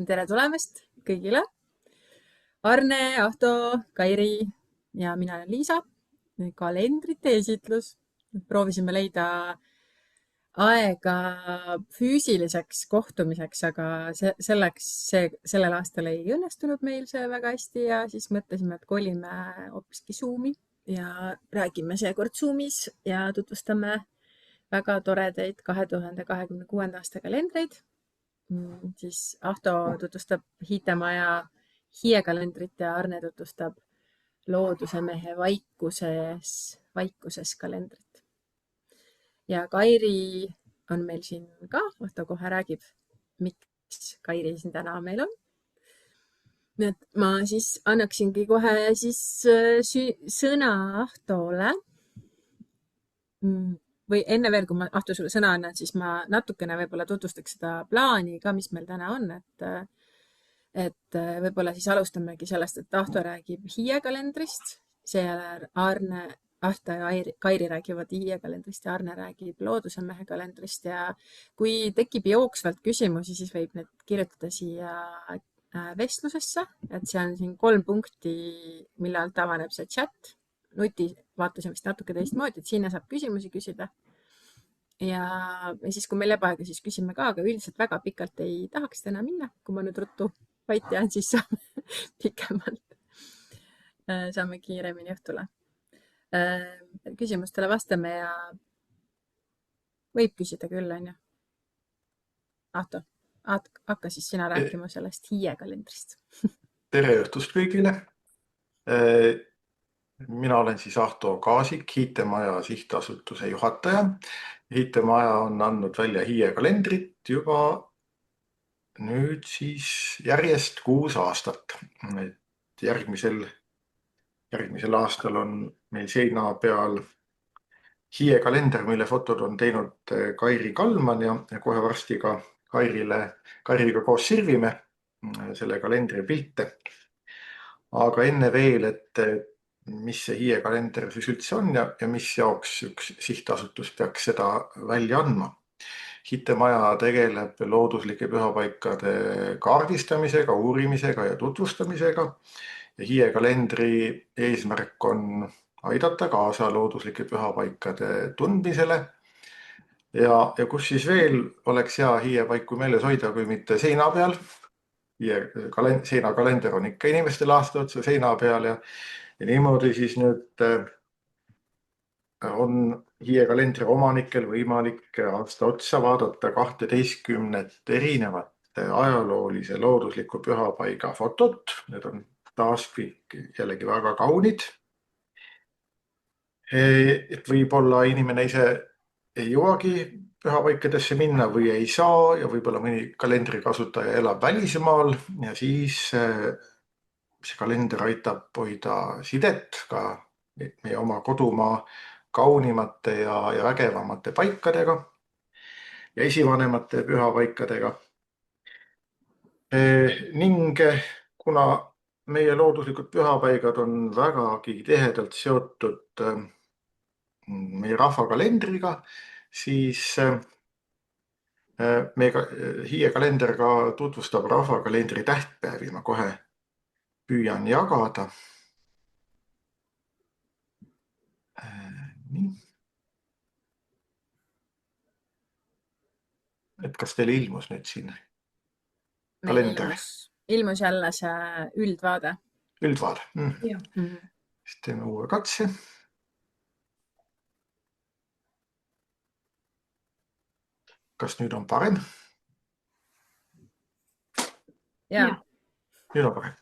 Tere tulemast kõigile. Arne, Ahto, Kairi ja mina olen Liisa. Kalendrite esitlus. Proovisime leida aega füüsiliseks kohtumiseks, aga sellel aastal ei õnnestunud meil see väga hästi ja siis mõtlesime, et kolime hoopiski Zoomi ja räägime seekord Zoomis ja tutvustame väga toredaid 2026. aasta kalendreid. Siis Ahto tutvustab Hiitemaja hiiekalendrit ja Arne tutvustab Looduse mehe vaikuses kalendrit. Ja Kairi on meil siin ka. Ahto kohe räägib, miks Kairi siin täna meil on. Nii et ma siis annaksingi kohe siis sõna Ahtole. Või enne veel, kui ma Ahto sulle sõna annan, siis ma natukene võib-olla tutvustaks seda plaani ka, mis meil täna on. Et võib-olla siis alustamegi sellest, et Ahto räägib hiiekalendrist, seejärel Ahto ja Kairi räägivad hiiekalendrist ja Arne räägib looduse mehe kalendrist ja kui tekib jooksvalt küsimusi, siis võib need kirjutada siia vestlusesse, et see on siin 3 punkti, mille alt avaneb see chat. Nuti vaatasime vist natuke teistmoodi, et sinna saab küsimusi küsida. Ja siis, kui meil jääb aega, siis küsime ka, aga üldiselt väga pikalt ei tahaks täna minna. Kui ma nüüd ruttu vait jään, siis saame pikemalt. Saame kiiremini õhtule. Küsimustele vastame ja võib küsida küll, on ju. Ahto, hakka siis sina rääkima sellest hiiekalendrist. Tere õhtust kõigile. Mina olen siis Ahto Kaasik, Hiitemaja sihtasutuse juhataja. Hiitemaja on andnud välja hiiekalendrit juba nüüd siis järjest 6 aastat. Järgmisel aastal on meil seina peal hiiekalender, mille fotod on teinud Kairi Kalman ja kohe varsti ka Kairiga koos sirvime selle kalendri pilte. Aga enne veel, et mis see hiiekalender siis üldse on ja mis jaoks üks sihtasutus peaks seda välja andma. Hiitemaja tegeleb looduslike pühapaikade kaardistamisega, uurimisega ja tutvustamisega. Ja hiiekalendri eesmärk on aidata kaasa looduslike pühapaikade tundmisele. Ja kus siis veel oleks hea hiiepaiku meeles hoida, kui mitte seina peal. Seinakalender on ikka inimestel aasta otsa seina peal ja niimoodi siis nüüd on hiiekalendri omanikel võimalik aasta otsa vaadata 12 erinevat ajaloolise loodusliku pühapaiga fotot. Need on taas kõik jällegi väga kaunid. Et võib-olla inimene ise ei jõuagi pühapaikadesse minna või ei saa ja võib-olla mõni kalendri kasutaja elab välismaal ja siis see kalender aitab hoida sidet ka meie oma kodumaa kaunimate ja vägevamate paikadega ja esivanemate pühapaikadega. Ning kuna meie looduslikud pühapaigad on vägagi tihedalt seotud meie rahvakalendriga, siis meie hiiekalender ka tutvustab rahvakalendri tähtpäevi. Ma kohe püüan jagada. Nii. Et kas teile ilmus nüüd siin kalender? Ilmus jälle see üldvaade. Üldvaade. Siis teeme uue katse. Kas nüüd on parem? Jaa. Nüüd on parem.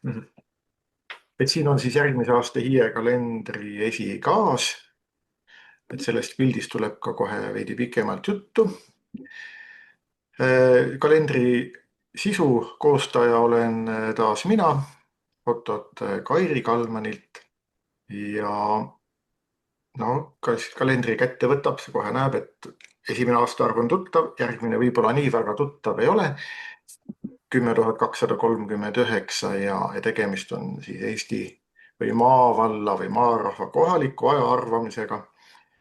Et siin on siis järgmise aasta hiiekalendri esikaas. Et sellest pildist tuleb ka kohe veidi pikemalt juttu. Kalendri sisu koostaja olen taas mina, fotod Kairi Kalmanilt ja kas kalendri kätte võtab, see kohe näeb, et esimene aastaarv on tuttav, järgmine võib-olla nii väga tuttav ei ole. 10 239 ja tegemist on siis Eesti või maavalla või maarahva kohaliku aja arvamisega,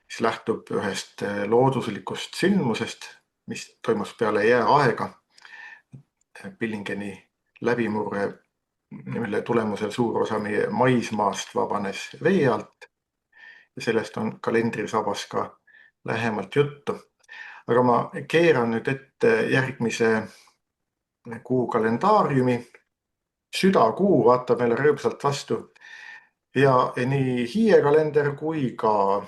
mis lähtub ühest looduslikust sündmusest, mis toimus peale jääaega Pillingeni läbimurre, mille tulemusel suur osa meie maismaast vabanes vee alt. Ja sellest on kalendrisabas ka lähemalt juttu. Aga ma keeran nüüd ette järgmise kuu kalendaariumi. Südakuu vaatab meile rõõmsalt vastu ja nii hiiekalender kui ka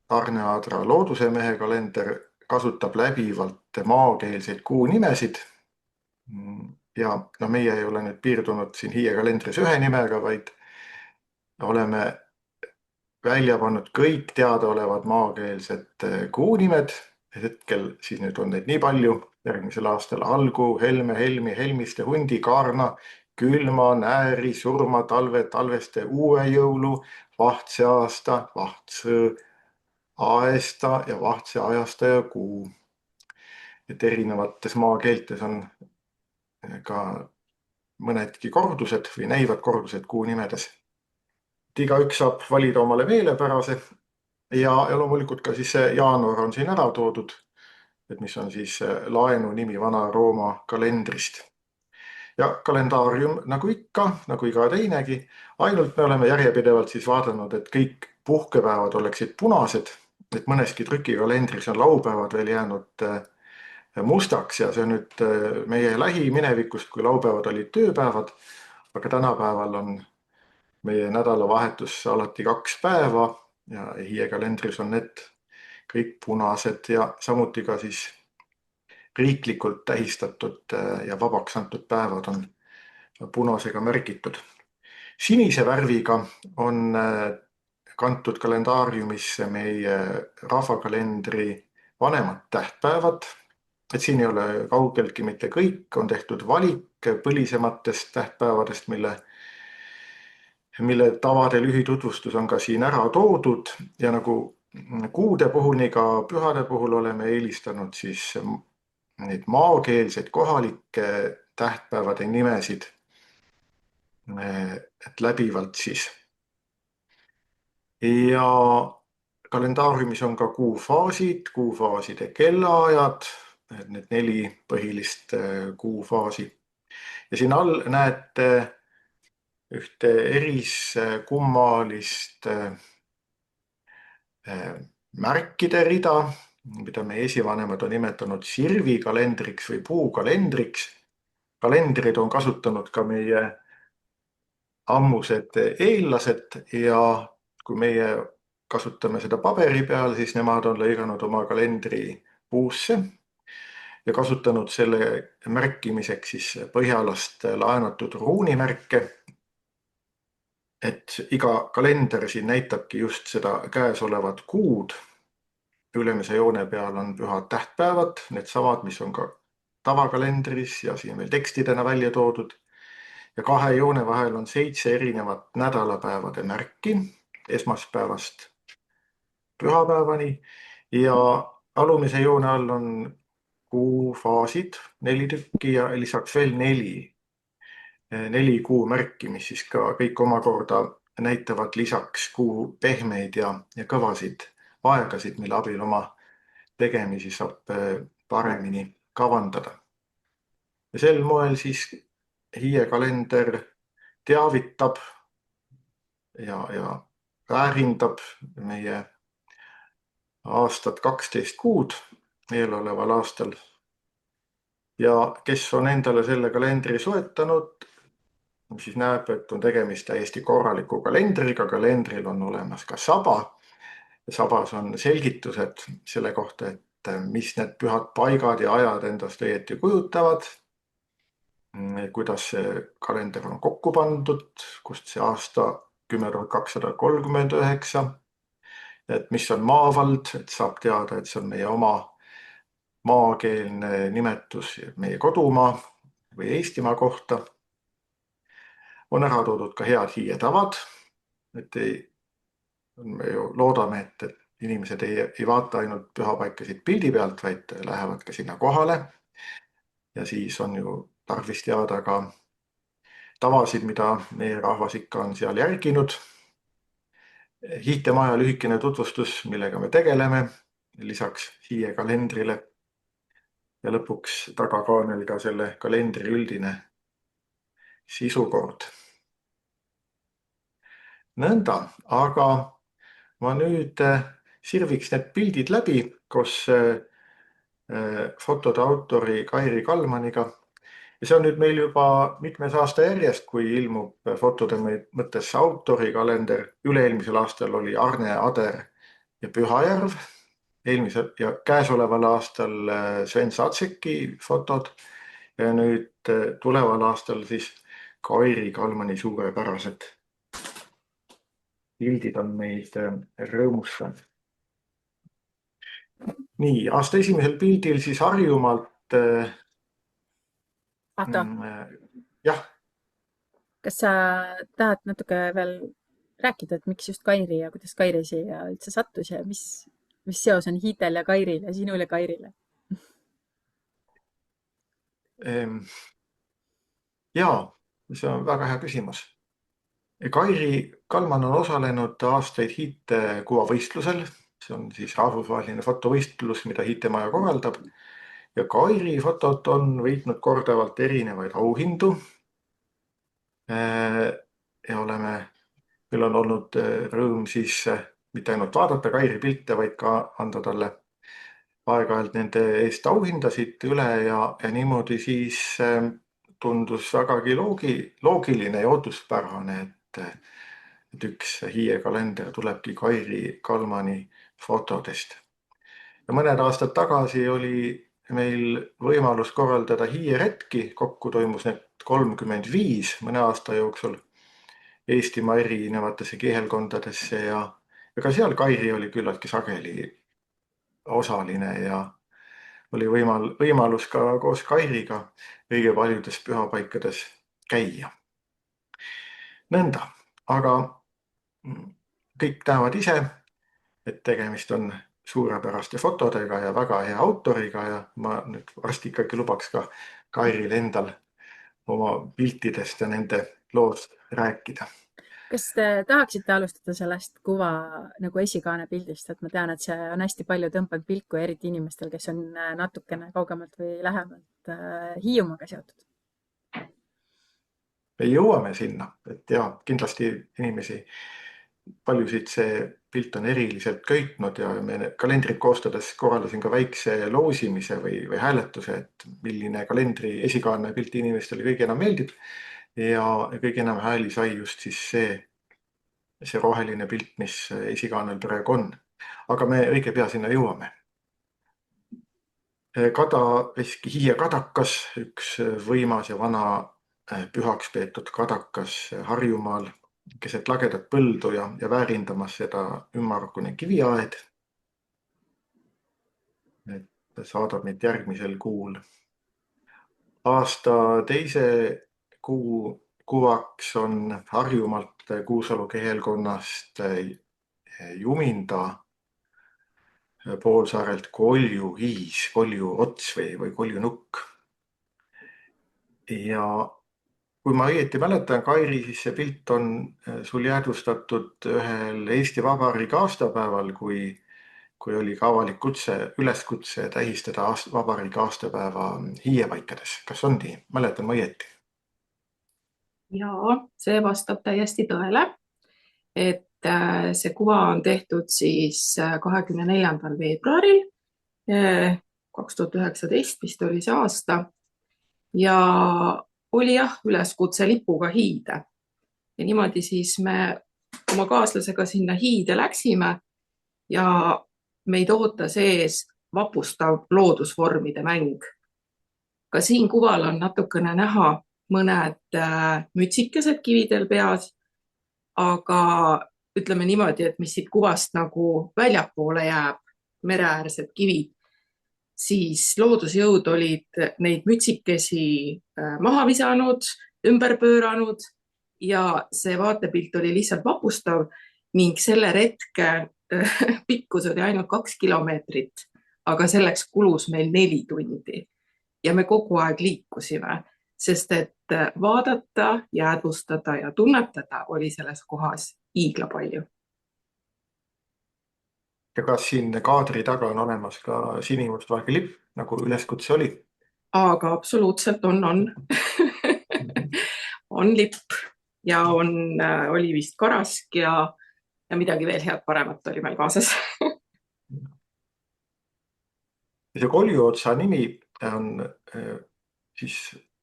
Tarne-Adra loodusemehe kalender kasutab läbivalt maakeelseid kuunimesid. Ja no meie ei ole nüüd piirdunud siin hiiekalendris ühe nimega, vaid oleme välja pannud kõik teadaolevad maakeelsed kuunimed. Hetkel siis nüüd on neid nii palju. Järgmisel aastal Algu, Helme, Helmi, Helmiste, Hundi, Kaarna, Külma, Nääri, Surma, Talve, Talveste, Uue jõulu, Vahtse aasta, Vahtsõ aesta ja Vahtse ajasta ja kuu. Et erinevates maakeeltes on ka mõnedki kordused või näivad kordused kuu nimedes. Igaüks saab valida omale meelepärase ja loomulikult ka siis see jaanuar on siin ära toodud, et mis on siis laenu nimi Vana-Rooma kalendrist. Ja kalendaarium nagu ikka, nagu iga teinegi, ainult me oleme järjepidevalt siis vaadanud, et kõik puhkepäevad oleksid punased, et mõneski trükikalendris on laupäevad veel jäänud mustaks ja see on nüüd meie lähiminevikust, kui laupäevad olid tööpäevad, aga tänapäeval on meie nädalavahetus alati 2 päeva ja hiiekalendris on need kõik punased ja samuti ka siis riiklikult tähistatud ja vabaks antud päevad on punasega märgitud. Sinise värviga on kantud kalendaariumisse meie rahvakalendri vanemad tähtpäevad. Et siin ei ole kaugeltki mitte kõik, on tehtud valik põlisematest tähtpäevadest, mille tavade lühitutvustus on ka siin ära toodud ja nagu kuude puhul, nii ka pühade puhul oleme eelistanud siis neid maakeelseid kohalikke tähtpäevade nimesid, et läbivalt siis. Ja kalendaariumis on ka kuufaasid, kuufaaside kellaajad, need 4 põhilist kuufaasi. Ja siin all näete ühte eriskummalist märkide rida, mida meie esivanemad on nimetanud sirvikalendriks või puukalendriks. Kalendrid on kasutanud ka meie ammused eellased ja kui meie kasutame seda paberi peal, siis nemad on lõiganud oma kalendri puusse ja kasutanud selle märkimiseks siis Põhjalast laenatud ruunimärke. Et iga kalender siin näitabki just seda käesolevat kuud. Ülemise joone peal on pühad tähtpäevad, need samad, mis on ka tavakalendris ja siin veel tekstidena välja toodud. Ja 2 joone vahel on 7 erinevat nädalapäevade märki esmaspäevast pühapäevani ja alumise joone all on kuufaasid 4 tükki ja lisaks veel 4 kuumärki, mis siis ka kõik omakorda näitavad lisaks kuu pehmeid ja kõvasid aegasid, mille abil oma tegemisi saab paremini kavandada. Ja sel moel siis hiiekalender teavitab ja väärindab meie aastat 12 kuud eeloleval aastal. Ja kes on endale selle kalendri soetanud, siis näeb, et on tegemist täiesti korraliku kalendriga. Kalendril on olemas ka saba. Sabas on selgitused selle kohta, et mis need pühad paigad ja ajad endast õieti kujutavad, kuidas see kalender on kokku pandud, kust see aasta 10.239, et mis on maavald, et saab teada, et see on meie oma maakeelne nimetus meie kodumaa või Eestimaa kohta. On ära toodud ka head hiietavad, et me ju loodame, et inimesed ei vaata ainult pühapaikasid pildi pealt, vaid lähevad ka sinna kohale. Ja siis on ju tarvis teada ka tavasid, mida meie rahvas ikka on seal järginud. Hiitemaja lühikene tutvustus, millega me tegeleme, lisaks hiiekalendrile. Ja lõpuks tagakaanel ka selle kalendri üldine sisukord. Nõnda, aga ma nüüd sirviks need pildid läbi koos fotode autori Kairi Kalmaniga. Ja see on nüüd meil juba mitmes aasta järjest, kui ilmub fotode mõttes autorikalender. Üle-eelmisel aastal oli Arne Ader ja Pühajärv. Eelmisel ja käesoleval aastal Sven Satseki fotod. Ja nüüd tuleval aastal siis Kairi Kalmani suurepärased pildid on meid rõõmustanud. Nii, aasta esimesel pildil siis Harjumaalt. Ahto, Jah, kas sa tahad natuke veel rääkida, et miks just Kairi ja kuidas Kairi siia üldse sattus ja mis seos on Hiitel ja Kairil ja sinul ja Kairile? jaa, see on väga hea küsimus. Kairi Kalman on osalenud aastaid hiitekuvavõistlusel. See on siis rahvusvaheline fotovõistlus, mida Hiitemaja korraldab. Ja Kairi fotod on võitnud kordavalt erinevaid auhindu. Ja meil on olnud rõõm siis mitte ainult vaadata Kairi pilte, vaid ka anda talle aeg-ajalt nende eest auhindasid üle ja niimoodi siis tundus vägagi loogiline ja ootuspärane, et üks hiiekalender tulebki Kairi Kalmani fotodest. Ja mõned aastad tagasi oli meil võimalus korraldada hiieretki. Kokku toimus need 35 mõne aasta jooksul Eestimaa erinevatesse kihelkondadesse ja ka seal Kairi oli küllaltki sageli osaline ja oli võimalus ka koos Kairiga õige paljudes pühapaikades käia. Nõnda, aga kõik näevad ise, et tegemist on suurepäraste fotodega ja väga hea autoriga ja ma nüüd varsti ikkagi lubaks ka Kairil endal oma piltidest ja nende loost rääkida. Kas te tahaksite alustada sellest kuva nagu esikaane pildist, et ma tean, et see on hästi palju tõmbanud pilku, eriti inimestel, kes on natukene kaugemalt või lähemalt Hiiumaaga seotud? Me jõuame sinna, et ja kindlasti paljusid see pilt on eriliselt köitnud ja me kalendrit koostades korraldasin ka väikse loosimise või hääletuse, et milline kalendri esikaane pilt inimestele kõige enam meeldib. Ja kõige enam hääli sai just siis see roheline pilt, mis esikaanel praegu on. Aga me õige pea sinna jõuame. Hiie kadakas, üks võimas ja vana pühaks peetud kadakas Harjumaal keset lagedat põldu ja väärindamas seda ümmargune kiviaed. Et saadab meid järgmisel kuul. Aasta teise kuu kuvaks on Harjumaalt Kuusalu kihelkonnast Juminda poolsaarelt Kolju-Hiis, Kolju-Ots või Kolju-Nukk. Ja kui ma õieti mäletan, Kairi, siis see pilt on sul jäädvustatud ühel Eesti Vabariigi aastapäeval, kui oli ka avalik üleskutse tähistada Vabariigi aastapäeva hiiepaikades. Kas on nii? Mäletan ma õieti? Jaa, see vastab täiesti tõele, et see kuva on tehtud siis 24. veebruaril 2019 vist oli see aasta ja oli üleskutse lipuga hiide. Ja niimoodi siis me oma kaaslasega sinna hiide läksime ja meid ootas ees vapustav loodusvormide mäng. Ka siin kuval on natukene näha mõned mütsikesed kividel peas, aga ütleme niimoodi, et mis siit kuvast nagu väljapoole jääb, mereäärsed kivid, siis loodusjõud olid neid mütsikesi maha visanud, ümber pööranud ja see vaatepilt oli lihtsalt vapustav ning selle retke pikkus oli ainult 2 kilomeetrit, aga selleks kulus meil 4 tundi ja me kogu aeg liikusime, sest et vaadata, jäädvustada ja tunnetada oli selles kohas hiigla palju. Ja kas siin kaadri taga on olemas ka sinimustvalge lipp, nagu üleskutse oli? Aga absoluutselt on. on lipp ja oli vist karask ja midagi veel head paremat oli meil kaasas. Ja see Koljuotsa nimi on siis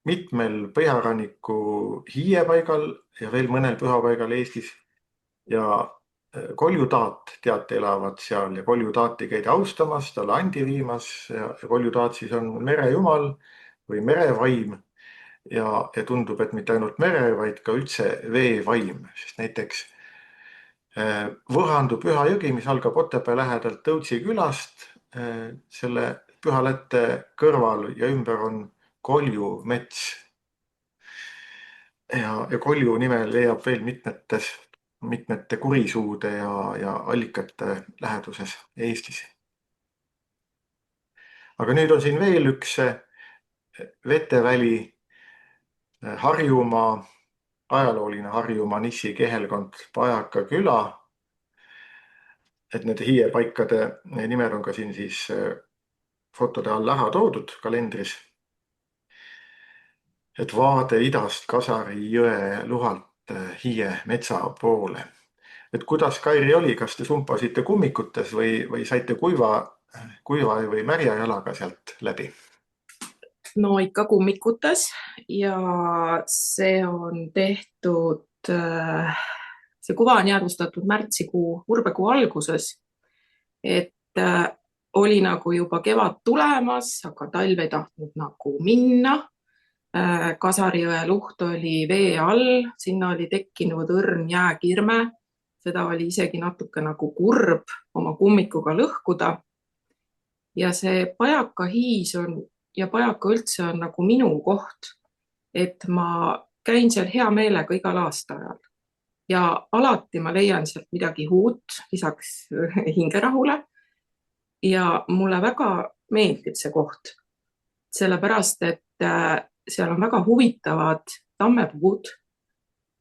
mitmel põhjaranniku hiiepaigal ja veel mõnel pühapaigal Eestis. Ja Koljutaat teate elavad seal ja Koljutaati käidi austamas, talle andi viimas ja Koljutaat siis on merejumal või merevaim ja tundub, et mitte ainult mere, vaid ka üldse veevaim, sest näiteks Võhandu Püha jõgi, mis algab Otepää lähedalt Tõutsi külast, selle Pühalätte kõrval ja ümber on Kolju mets. Ja Kolju nime leiab veel mitmete kurisuude ja allikate läheduses Eestis. Aga nüüd on siin veel üks veteväli, Harjumaa, ajalooline Harjumaa Nissi kehelkond Pajaka küla. Et nende hiiepaikade nimed on ka siin siis fotode all ära toodud kalendris. Et vaade idast Kasari jõe luhalt Hiie metsa poole. Et kuidas, Kairi, oli, kas te sumpasite kummikutes või saite kuiva või märja jalaga sealt läbi? No ikka kummikutes ja see on tehtud, see kuva on jäädvustatud märtsikuu, urbekuu alguses, et oli nagu juba kevad tulemas, aga talv ei tahtnud nagu minna. Kasarjõe luht oli vee all, sinna oli tekkinud õrn jääkirme, seda oli isegi natuke nagu kurb oma kummikuga lõhkuda. Ja see Pajaka hiis ja Pajaka üldse on nagu minu koht, et ma käin seal hea meelega igal aastaajal ja alati ma leian sealt midagi uut lisaks hingerahule. Ja mulle väga meeldib see koht, sellepärast et seal on väga huvitavad tammepuud.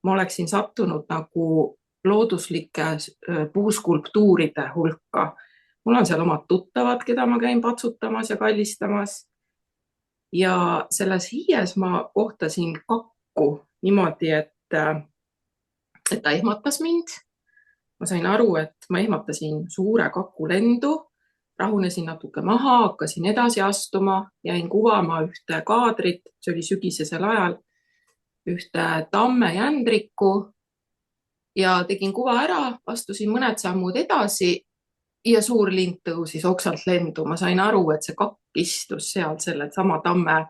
Ma oleksin sattunud nagu looduslike puuskulptuuride hulka. Mul on seal omad tuttavad, keda ma käin patsutamas ja kallistamas. Ja selles hiies ma kohtasin kakku niimoodi, et ta ehmatas mind. Ma sain aru, et ma ehmatasin suure kaku lendu, rahunesin natuke maha, hakkasin edasi astuma, jäin kuvama ühte kaadrit, see oli sügisesel ajal, ühte tammejändrikku ja tegin kuva ära, astusin mõned sammud edasi ja suur lind tõusis oksalt lendu. Ma sain aru, et see kakk istus seal selle sama tamme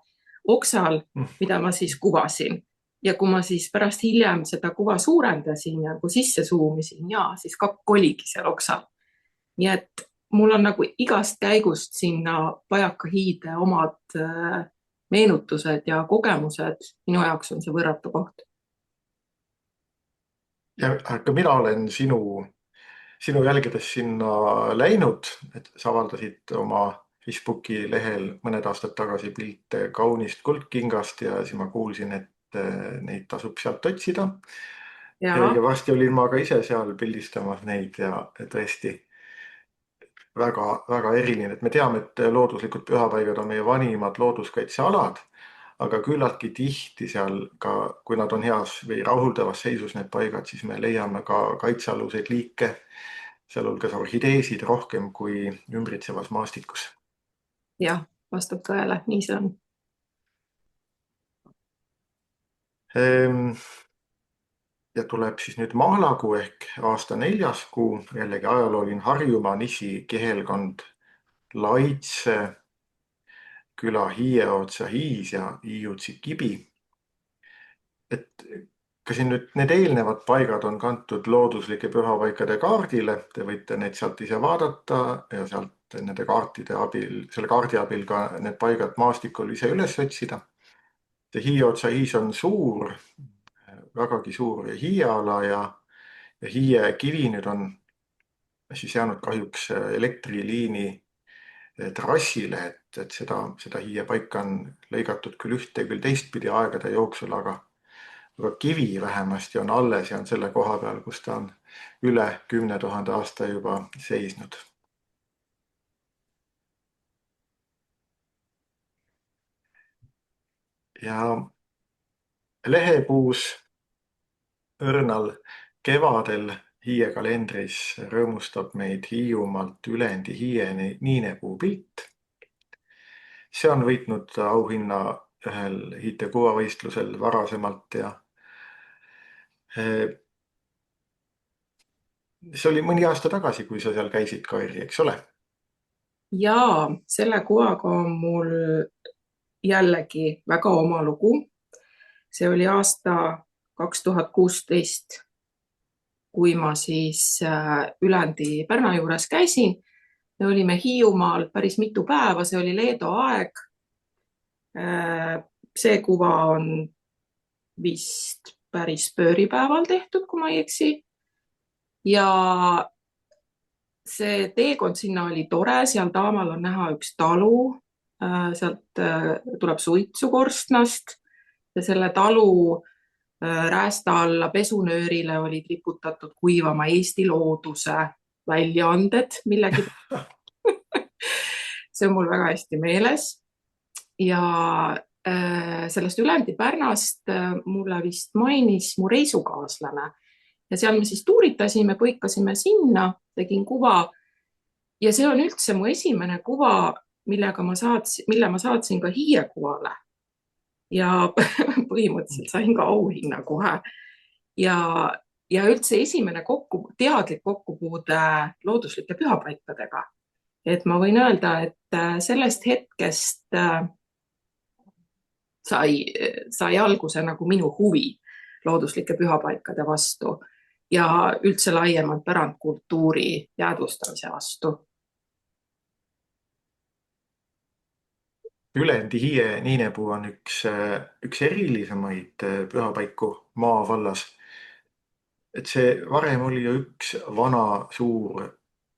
oksal, mida ma siis kuvasin. Ja kui ma siis pärast hiljem seda kuva suurendasin ja kui sisse suumisin, siis kakk oligi seal oksal. Nii et mul on nagu igast käigust sinna Pajaka hiide omad meenutused ja kogemused. Minu jaoks on see võrratu koht. Ja ka mina olen sinu jälgedes sinna läinud, et sa avaldasid oma Facebooki lehel mõned aastad tagasi pilte kaunist kuldkingast ja siis ma kuulsin, et neid tasub sealt otsida. Ja varsti olin ma ka ise seal pildistamas neid ja tõesti väga, väga eriline. Et me teame, et looduslikud pühapaigad on meie vanimad looduskaitsealad, aga küllaltki tihti seal ka, kui nad on heas või rahuldavas seisus need paigad, siis me leiame ka kaitsealuseid liike, sealhulgas orhideesid rohkem kui ümbritsevas maastikus. Jah, vastab tõele, nii see on. Ja tuleb siis nüüd maalakuu ehk aasta 4. kuu, jällegi ajalooline Harjumaa Nissi kehelkond Laitse küla Hiieotsa hiis ja Hiiutsi kibi. Et ka siin nüüd need eelnevad paigad on kantud looduslike pühapaikade kaardile, te võite neid sealt ise vaadata ja sealt nende kaartide abil, selle kaardi abil ka need paigad maastikul ise üles otsida. Hiieotsa hiis on suur, vägagi suur hiieala ja Hiie kivi nüüd on siis jäänud kahjuks elektriliini trassile, et seda hiiepaika on lõigatud küll ühte, küll teistpidi aegade jooksul, aga kivi vähemasti on alles ja on selle koha peal, kus ta on üle 10 000 aasta juba seisnud. Ja lehepuus õrnal kevadel Hiie kalendris rõõmustab meid Hiiumaalt Ülendi Hiie niinepuu pilt. See on võitnud auhinna ühel Hiite kuvavõistlusel varasemalt ja see oli mõni aasta tagasi, kui sa seal käisid, Kairi, eks ole? Ja selle kuvaga on mul jällegi väga oma lugu. See oli aasta 2016, kui ma siis Ülendi Pärna juures käisin. Me olime Hiiumaal päris mitu päeva, see oli Leedo aeg. See kuva on vist päris pööripäeval tehtud, kui ma ei eksi. Ja see teekond sinna oli tore, seal taamal on näha üks talu, sealt tuleb suitsu korstnast ja selle talu räästa alla pesunöörile olid riputatud kuivama Eesti looduse väljaanded millegi. See on mul väga hästi meeles. Ja sellest Ülendi Pärnast mulle vist mainis mu reisukaaslane. Ja seal me siis tuuritasime, põikasime sinna, tegin kuva. Ja see on üldse mu esimene kuva, mille ma saatsin ka Hiie kuvale. Ja põhimõtteliselt sain ka auhinna kohe. Ja üldse esimene teadlik kokkupuude looduslike pühapaikadega. Et ma võin öelda, et sellest hetkest sai alguse nagu minu huvi looduslike pühapaikade vastu ja üldse laiemalt pärandkultuuri jäädvustamise vastu. Ülendi Hiie niinepuu on üks erilisemaid pühapaiku maavallas. Et see varem oli ju üks vana suur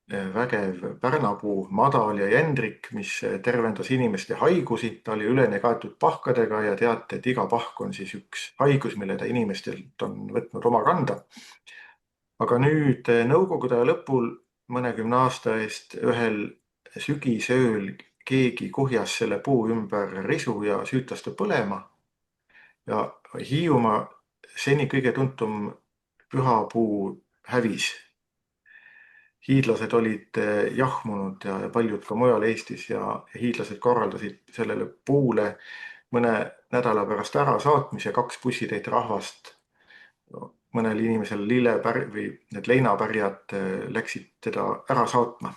vägev pärnapuu, madal ja jändrik, mis tervendas inimeste haigusi. Ta oli üleni kaetud pahkadega ja teate, et iga pahk on siis üks haigus, mille ta inimestelt on võtnud oma kanda. Aga nüüd nõukogude lõpul mõnekümne aasta eest ühel sügisööl keegi kuhjas selle puu ümber risu ja süütas ta põlema. Ja Hiiumaa seni kõige tuntum pühapuu hävis. Hiidlased olid jahmunud ja paljud ka mujal Eestis ja hiidlased korraldasid sellele puule mõne nädala pärast ära saatmise, 2 bussitäit rahvast. Mõnel inimesel või need leinapärjad läksid teda ära saatma.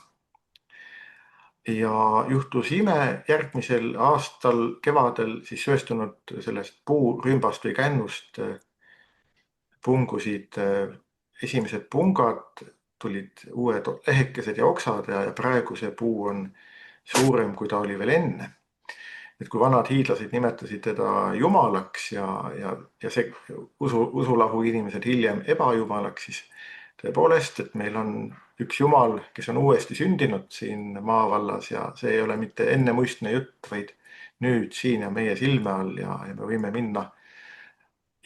Ja juhtus ime, järgmisel aastal kevadel siis sööstunud sellest puurümbast või kännust pungusid esimesed pungad, tulid uued lehekesed ja oksad ja praegu see puu on suurem, kui ta oli veel enne. Et kui vanad hiidlased nimetasid teda jumalaks ja see usulahu inimesed hiljem ebajumalaks, siis tõepoolest, et meil on üks jumal, kes on uuesti sündinud siin maavallas ja see ei ole mitte ennemuistne jutt, vaid nüüd siin ja meie silme all ja me võime minna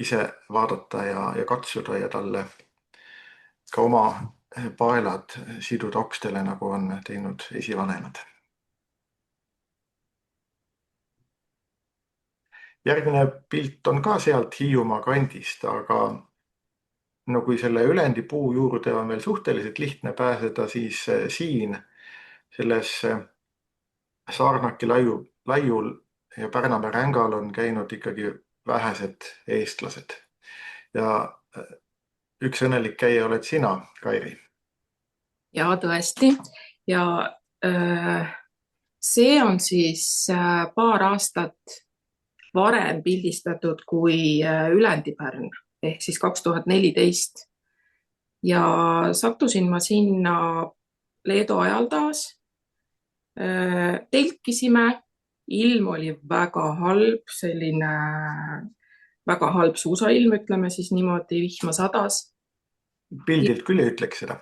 ise vaadata ja katsuda ja talle ka oma paelad siduda okstele, nagu on teinud esivanemad. Järgmine pilt on ka sealt Hiiumaa kandist, aga no kui selle Ülendi puu juurde on veel suhteliselt lihtne pääseda, siis siin selles Saarnaki laiul ja Pärnamäe rängal on käinud ikkagi vähesed eestlased. Ja üks õnnelik käija oled sina, Kairi. Ja tõesti. Ja see on siis paar aastat varem pildistatud kui Ülendi Pärn, ehk siis 2014. Ja sattusin ma sinna Leedo ajal taas. Telkisime, ilm oli väga halb, selline väga halb suusailm, ütleme siis niimoodi, vihma sadas. Pildilt küll ei ütleks seda.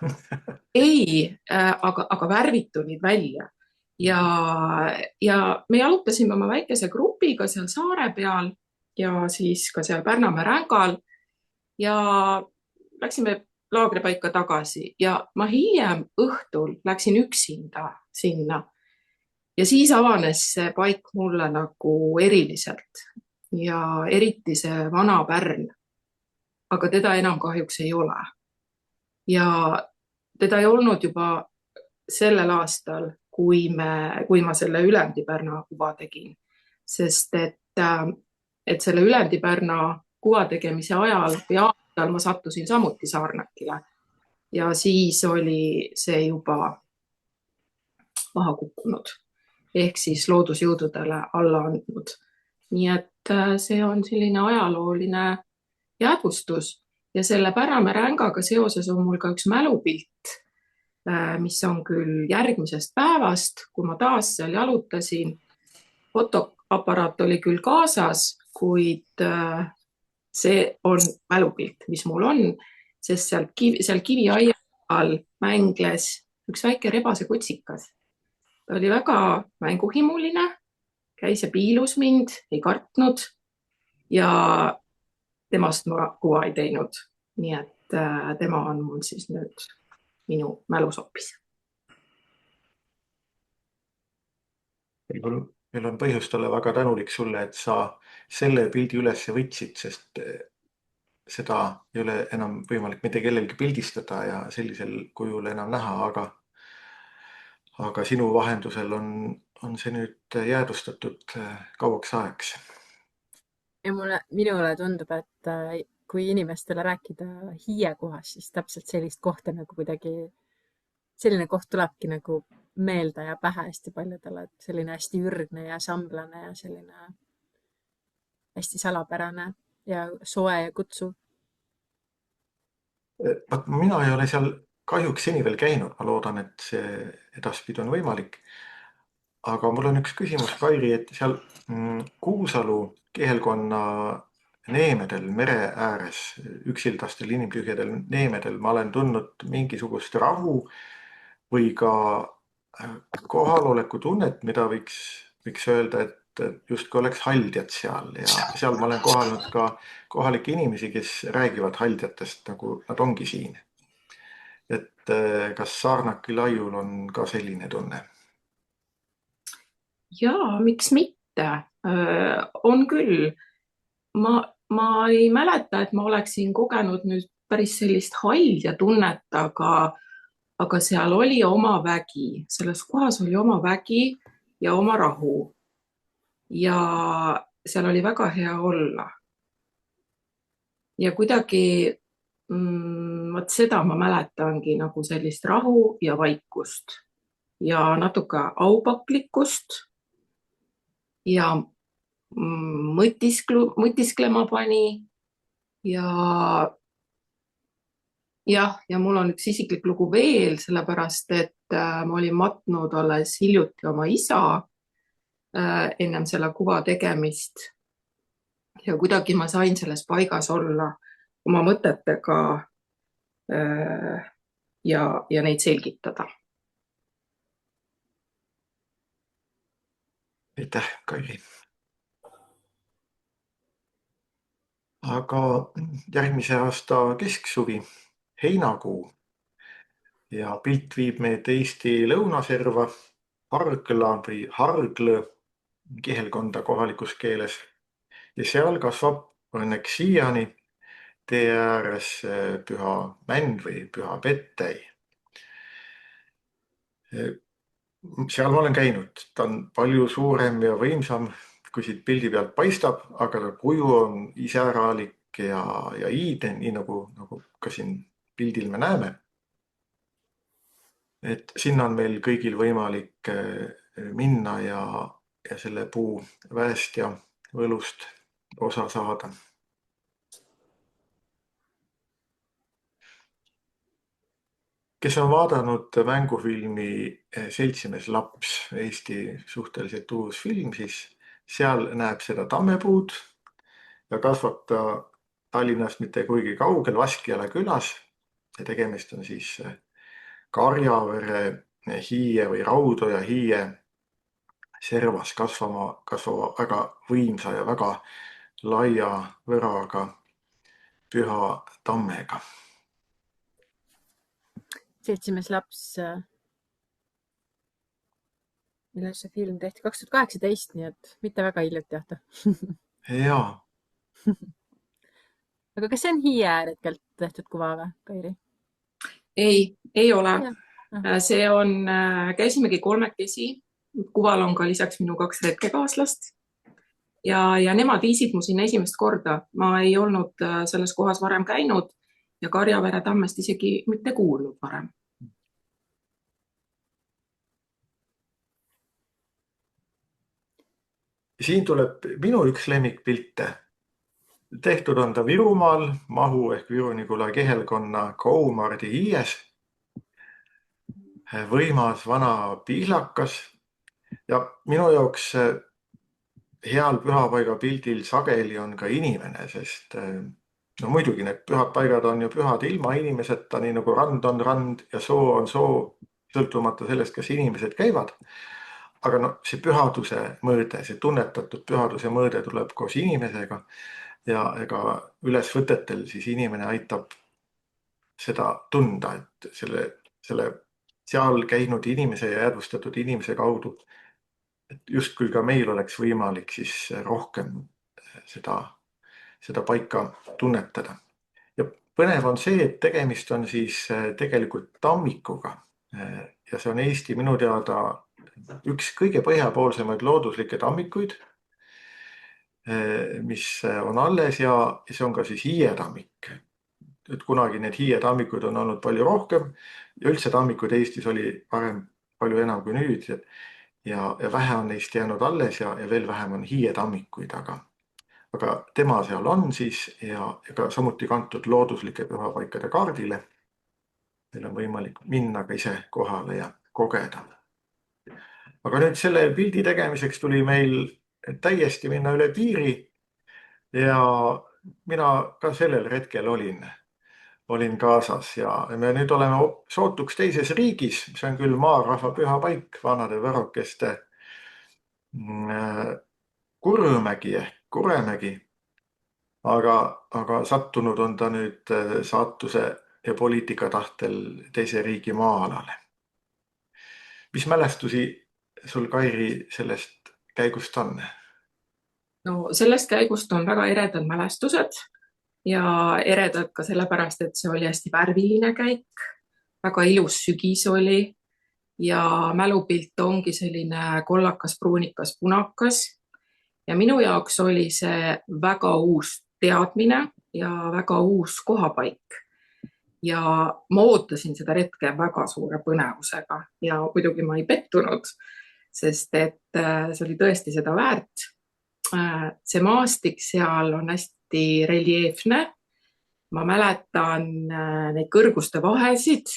Ei, aga värvid tulid välja. Ja me jalutasime oma väikese grupiga seal saare peal ja siis ka seal Pärnamäe rängal ja läksime laagripaika tagasi ja ma hiljem õhtul läksin üksinda sinna ja siis avanes see paik mulle nagu eriliselt. ja eriti see vana Pärn, aga teda enam kahjuks ei ole. Ja teda ei olnud juba sellel aastal, kui ma selle Ülemdi-Pärna kuva tegin, sest et selle Ülemdi-Pärna kuva tegemise ajal või aastal ma sattusin samuti Saarnakile ja siis oli see juba maha kukkunud ehk siis loodusjõududele alla andnud. Nii et see on selline ajalooline jäädvustus ja selle Pärnamäe rängaga seoses on mul ka üks mälupilt, mis on küll järgmisest päevast, kui ma taas seal jalutasin. Fotoaparaat oli küll kaasas, kuid see on mälupilt, mis mul on, sest seal kiviaia all mängles üks väike rebasekotsikas. Ta oli väga mänguhimuline, käis ja piilus mind, ei kartnud ja temast ma kuva ei teinud. Nii et tema on mul siis nüüd minu mälus hoopis. Meil on põhjust olla väga tänulik sulle, et sa selle pildi üles võtsid, sest seda ei ole enam võimalik mitte kellelgi pildistada ja sellisel kujul enam näha, aga sinu vahendusel on see nüüd jäädvustatud kauaks ajaks. Ja minule tundub, et kui inimestele rääkida Hiie kohast, siis täpselt sellist kohta nagu kuidagi, selline koht tulebki nagu meelde ja pähe hästi paljudele, et selline hästi ürgne ja samblane ja selline hästi salapärane ja soe ja kutsuv. Mina ei ole seal kahjuks seni veel käinud, ma loodan, et see edaspidi on võimalik. Aga mul on üks küsimus, Kairi, et seal Kuusalu kihelkonna neemedel, mere ääres, üksildastel inimtühjadel neemedel ma olen tundnud mingisugust rahu või ka kohaloleku tunnet, mida võiks öelda, et justkui oleks haldjad seal ja seal ma olen kohanud ka kohalikke inimesi, kes räägivad haldjatest, nagu nad ongi siin. Et kas Saarnaki laiul on ka selline tunne? Jaa, miks mitte? On küll. Ma ei mäleta, et ma oleksin kogenud nüüd päris sellist haldja tunnet, aga seal oli oma vägi. Selles kohas oli oma vägi ja oma rahu. Ja seal oli väga hea olla. Ja kuidagi võt seda ma mäletangi nagu sellist rahu ja vaikust ja natuke aupaklikkust ja mõtisklema pani ja mul on üks isiklik lugu veel, sellepärast et ma olin matnud alles hiljuti oma isa ennem selle kuva tegemist ja kuidagi ma sain selles paigas olla oma mõtetega ja neid selgitada. Aitäh, Kairi. Aga järgmise aasta kesksuvi, heinakuu ja pilt viib meid Eesti lõunaserva Hargla või Harglõ kihelkonda kohalikus keeles ja seal kasvab õnneks siiani tee ääres Püha Mänd või Püha Pettei. Seal ma olen käinud, ta on palju suurem ja võimsam, kui siit pildi pealt paistab, aga ta kuju on iseäralik ja iidne, nii nagu ka siin pildil me näeme. Et sinna on meil kõigil võimalik minna ja selle puu väest ja võlust osa saada. Kes on vaadanud mängufilmi Seltsimees laps, Eesti suhteliselt uus film, siis seal näeb seda tammepuud ja kasvab ta Tallinnast mitte kuigi kaugel Vaskjala külas. Ja tegemist on siis Karjavere hiie või Raudoja hiie servas kasvava väga võimsa ja väga laia võraga püha tammega. Seltsimees laps, millal see film tehti? 2018, nii et mitte väga hiljuti, jah. Jaa, aga kas see on hiie ääretkelt tehtud kuva või, Kairi? Ei ole. Jah. See on, käisimegi kolmekesi. Kuval on ka lisaks minu 2 retkekaaslast. Ja nemad viisid mu sinna esimest korda. Ma ei olnud selles kohas varem käinud ja Karjavere tammest isegi mitte kuulnud varem. siin tuleb minu üks lemmikpilte. Tehtud on ta Virumaal, Mahu ehk Viru-Nigula kihelkonna Koumardi hiies. Võimas vana pihlakas ja minu jaoks heal pühapaiga pildil sageli on ka inimene, sest no muidugi need pühad paigad on ju pühad ilma inimeseta, nii nagu rand on rand ja soo on soo, sõltumata sellest, kas inimesed käivad. Aga no see pühaduse mõõde, see tunnetatud pühaduse mõõde tuleb koos inimesega ja ega ülesvõtetel siis inimene aitab seda tunda, et selle seal käinud inimese ja jäädvustatud inimese kaudu, et justkui ka meil oleks võimalik siis rohkem seda paika tunnetada. Ja põnev on see, et tegemist on siis tegelikult tammikuga ja see on Eesti minu teada üks kõige põhjapoolsemaid looduslikke tammikuid, mis on alles ja see on ka siis hiietammik. Et kunagi need hiietammikud on olnud palju rohkem ja üldse tammikuid Eestis oli varem palju enam kui nüüd ja vähe on neist jäänud alles ja veel vähem on hiietammikuid, aga tema seal on siis ja ka samuti kantud looduslike pühapaikade kaardile. Meil on võimalik minna ka ise kohale ja kogeda. Aga nüüd selle pildi tegemiseks tuli meil täiesti minna üle piiri ja mina ka sellel retkel olin kaasas ja me nüüd oleme sootuks teises riigis, see on küll maarahva pühapaik, vanade võrokeste Kurõmägi ehk Kuremägi, aga sattunud on ta nüüd saatuse ja poliitika tahtel teise riigi maa-alale. Mis mälestusi sul, Kairi, sellest käigust on? No sellest käigust on väga eredad mälestused ja eredad ka sellepärast, et see oli hästi värviline käik, väga ilus sügis oli ja mälupilt ongi selline kollakas, pruunikas, punakas. Ja minu jaoks oli see väga uus teadmine ja väga uus kohapaik. Ja ma ootasin seda retke väga suure põnevusega ja muidugi ma ei pettunud, sest et see oli tõesti seda väärt. See maastik seal on hästi reljeefne. Ma mäletan neid kõrguste vahesid,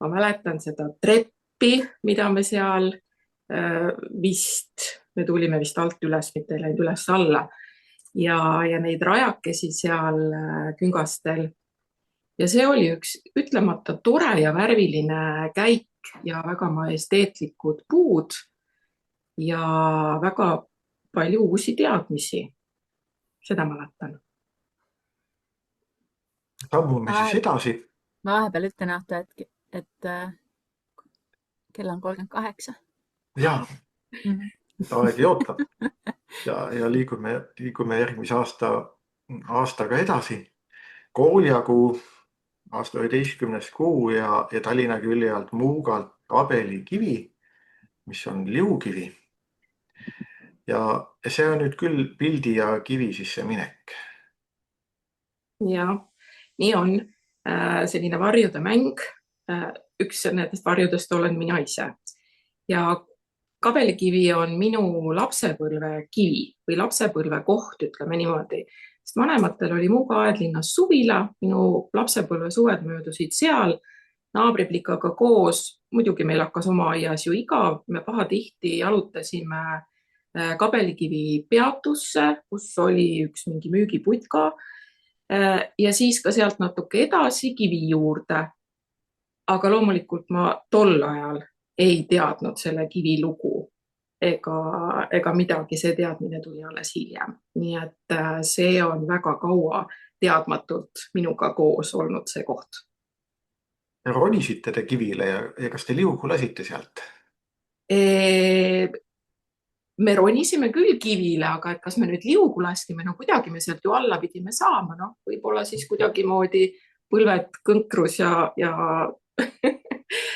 ma mäletan seda treppi, mida me seal me tulime vist alt üles, mitte ei läinud üles alla ja neid rajakesi seal küngastel. Ja see oli üks ütlemata tore ja värviline käik ja väga majesteetlikud puud ja väga palju uusi teadmisi. Seda mäletan. Sammume siis edasi. Ma vahepeal ütlen, et kell on 38. Jaa, aeg jootab ja liigume järgmise aastaga edasi. Kooljaguu, aasta 11. kuu ja Tallinna külje alt Muugalt kabelikivi, mis on liukivi. Ja see on nüüd küll pildi ja kivi sisse minek. Ja, nii on. Selline varjude mäng. Üks nendest varjudest olen mina ise. Ja kabelikivi on minu lapsepõlve kivi või lapsepõlve koht, ütleme niimoodi. Sest vanematel oli Muuga Aedlinnas suvila, minu lapsepõlve suved möödusid seal, naabriplikaga koos. Muidugi meil hakkas oma aias ju igav, me pahatihti jalutasime kabelikivi peatusse, kus oli üks mingi müügiputka ja siis ka sealt natuke edasi kivi juurde. Aga loomulikult ma tol ajal ei teadnud selle kivi lugu ega midagi, see teadmine tuli alles hiljem. Nii et see on väga kaua teadmatult minuga koos olnud see koht. Ronisite te kivile ja kas te liugu lasite sealt? me ronisime küll kivile, aga et kas me nüüd liugu laskime, no kuidagi me sealt ju alla pidime saama, noh, võib-olla siis kuidagimoodi põlved kõnkrus ja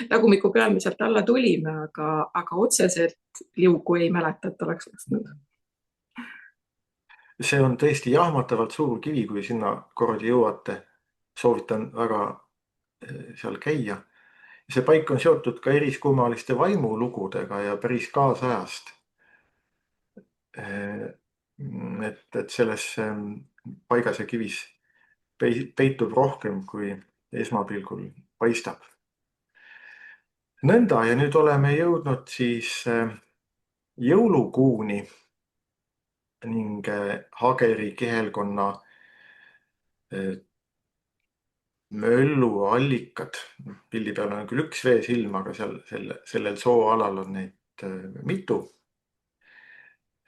tagumiku peal me sealt alla tulime, aga otseselt liugu ei mäleta, et oleks lasknud. See on tõesti jahmatavalt suur kivi, kui sinna kordi jõuate. Soovitan väga seal käia. See paik on seotud ka eriskummaliste vaimulugudega ja päris kaasajast. Et selles paigas ja kivis peitub rohkem, kui esmapilgul paistab. Nõnda, ja nüüd oleme jõudnud siis jõulukuuni ning Hageri kihelkonna mölluallikad. Pildi peal on küll üks veesilm, aga sellel sooalal on neid mitu.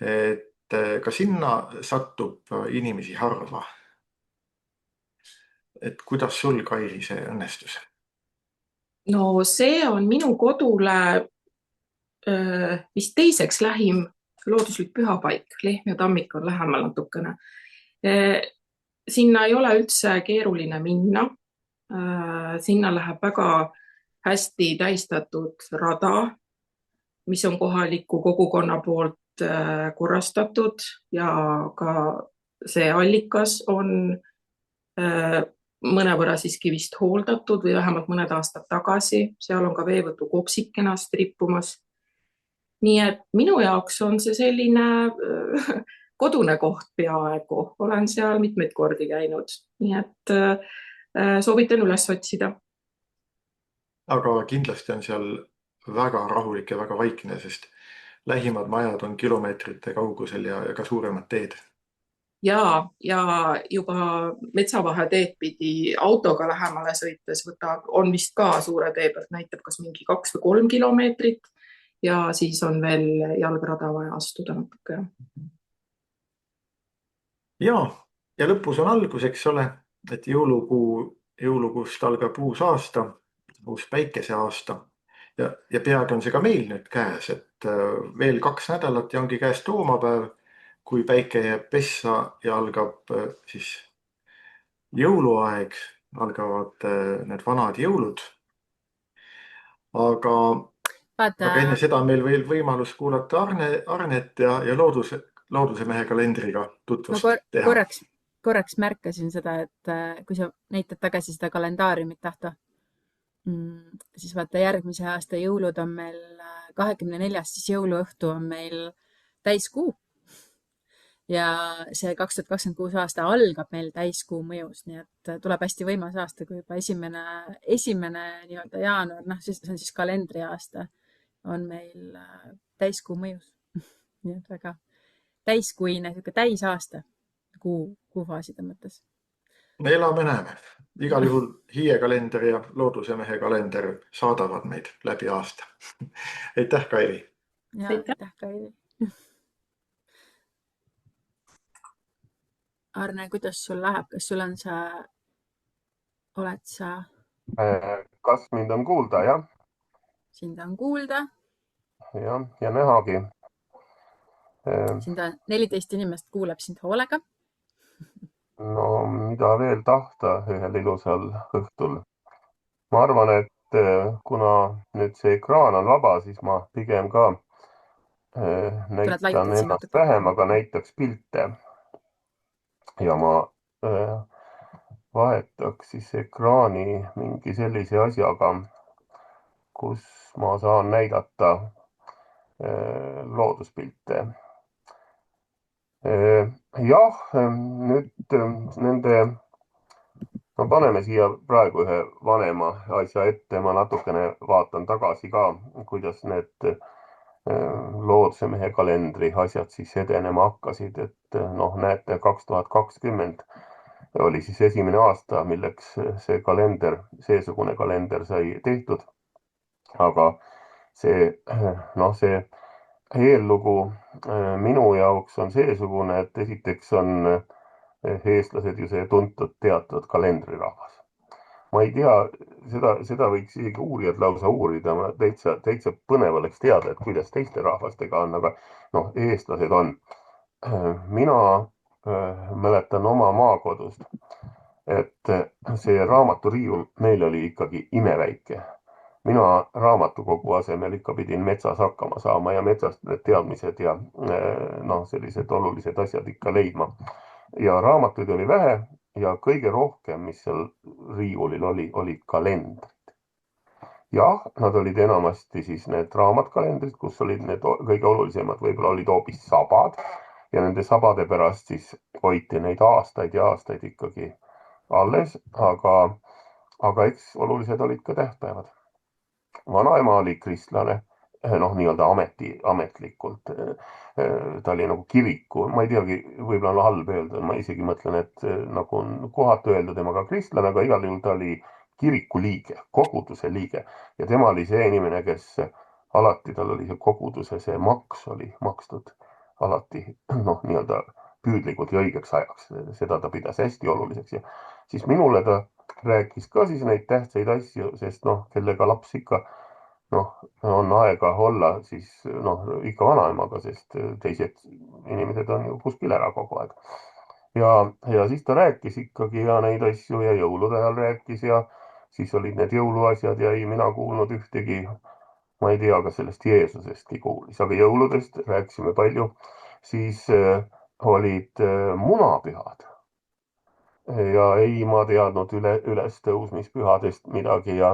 Et ka sinna satub inimesi harva. Et kuidas sul, Kairi, see õnnestus? No see on minu kodule vist teiseks lähim looduslik pühapaik. Lehm ja Tammik on lähemal natukene. Sinna ei ole üldse keeruline minna. Sinna läheb väga hästi tähistatud rada, mis on kohaliku kogukonna poolt korrastatud ja ka see allikas on mõnevõrra siiski vist hooldatud või vähemalt mõned aastad tagasi. Seal on ka veevõtu kopsik kenasti rippumas. Nii et minu jaoks on see selline kodune koht peaaegu. Olen seal mitmeid kordi käinud. Nii et soovitan üles otsida. Aga kindlasti on seal väga rahulik ja väga vaikne, sest lähimad majad on kilomeetrite kaugusel ja ka suuremad teed. Ja juba metsavaheteed pidi autoga lähemale sõites on vist ka suure tee pealt, näitab kas mingi 2 või 3 kilomeetrit ja siis on veel jalgrada vaja astuda natuke. Ja lõpus on algus, eks ole, et jõulukuust algab uus aasta, uus päikeseaasta ja peagi on see ka meil nüüd käes, et veel 2 nädalat ja ongi käes tuumapäev, kui päike jääb pessa ja algab siis jõuluaeg, algavad need vanad jõulud. Aga enne seda on meil veel võimalus kuulata Arnet ja looduse mehe kalendriga tutvust teha. Korraks märkasin seda, et kui sa näitad tagasi seda kalendaariumit, Tahto, siis vaata järgmise aasta jõulud on meil 24. siis jõuluõhtu on meil täiskuu. Ja see 2026 aasta algab meil täiskuu mõjus, nii et tuleb hästi võimas aasta, kui juba esimene nii-öelda jaanuar, see on siis kalendriaasta, on meil täiskuu mõjus. Nii et väga täiskuine, täisaasta kuufaaside mõttes. Elame näeme. Igal juhul Hiie-kalender ja looduse mehe kalender saadavad meid läbi aasta. Aitäh, Kairi! Aitäh, Kairi! Arne, kuidas sul läheb? Kas sul on oled sa? Kas mind on kuulda, jah? Sind on kuulda. Ja nähagi. Sind on 14 inimest kuuleb sind hoolega. No, mida veel tahta ühel ilusal õhtul. Ma arvan, et kuna nüüd see ekraan on vaba, siis ma pigem ka näitan ennast vähem, aga näitaks pilte. Ja ma vahetaks siis ekraani mingi sellise asjaga, kus ma saan näidata looduspilte. Jah, nüüd ma paneme siia praegu ühe vanema asja ette. Ma natukene vaatan tagasi ka, kuidas need looduse mehe kalendri asjad siis edenema hakkasid, et näete, 2020 oli siis esimene aasta, milleks see kalender, seesugune kalender sai tehtud. Aga see eellugu minu jaoks on seesugune, et esiteks on eestlased ju see tuntud teatud kalendrirahvas. ma ei tea, seda võiks isegi uurijad lausa uurida, täitsa põnev oleks teada, et kuidas teiste rahvastega on, aga noh, eestlased on. Mina mäletan oma maakodust, et see raamaturiiul meil oli ikkagi imeväike. Mina raamatukogu asemel ikka pidin metsas hakkama saama ja metsast need teadmised ja noh, sellised olulised asjad ikka leidma. Ja raamatuid oli vähe ja kõige rohkem, mis seal riiulil oli kalendrid. Jah, nad olid enamasti siis need raamatkalendrid, kus olid need kõige olulisemad, võib-olla olid hoopis sabad ja nende sabade pärast siis hoiti neid aastaid ja aastaid ikkagi alles, aga eks olulised olid ka tähtpäevad. Vanaema oli kristlane, noh, nii-öelda ametlikult. Ta oli nagu kiriku, ma ei teagi, võib-olla on halb öelda, ma isegi mõtlen, et nagu on kohatu öelda temaga kristlane, aga igal juhul ta oli kiriku liige, koguduse liige ja tema oli see inimene, kes alati, tal oli see koguduse, see maks oli makstud alati, noh, nii-öelda püüdlikult ja õigeks ajaks. Seda ta pidas hästi oluliseks ja siis minule ta rääkis ka siis neid tähtsaid asju, sest noh, kellega laps ikka noh, on aega olla, siis noh, ikka vanaemaga, sest teised inimesed on ju kuskil ära kogu aeg. Ja siis ta rääkis ikkagi ja neid asju ja jõulude ajal rääkis ja siis olid need jõuluasjad ja ei mina kuulnud ühtegi, ma ei tea, kas sellest Jeesusestki kuulis, aga jõuludest rääkisime palju. Siis olid munapühad. Ja ei, ma teadnud ülestõusmispühadest midagi ja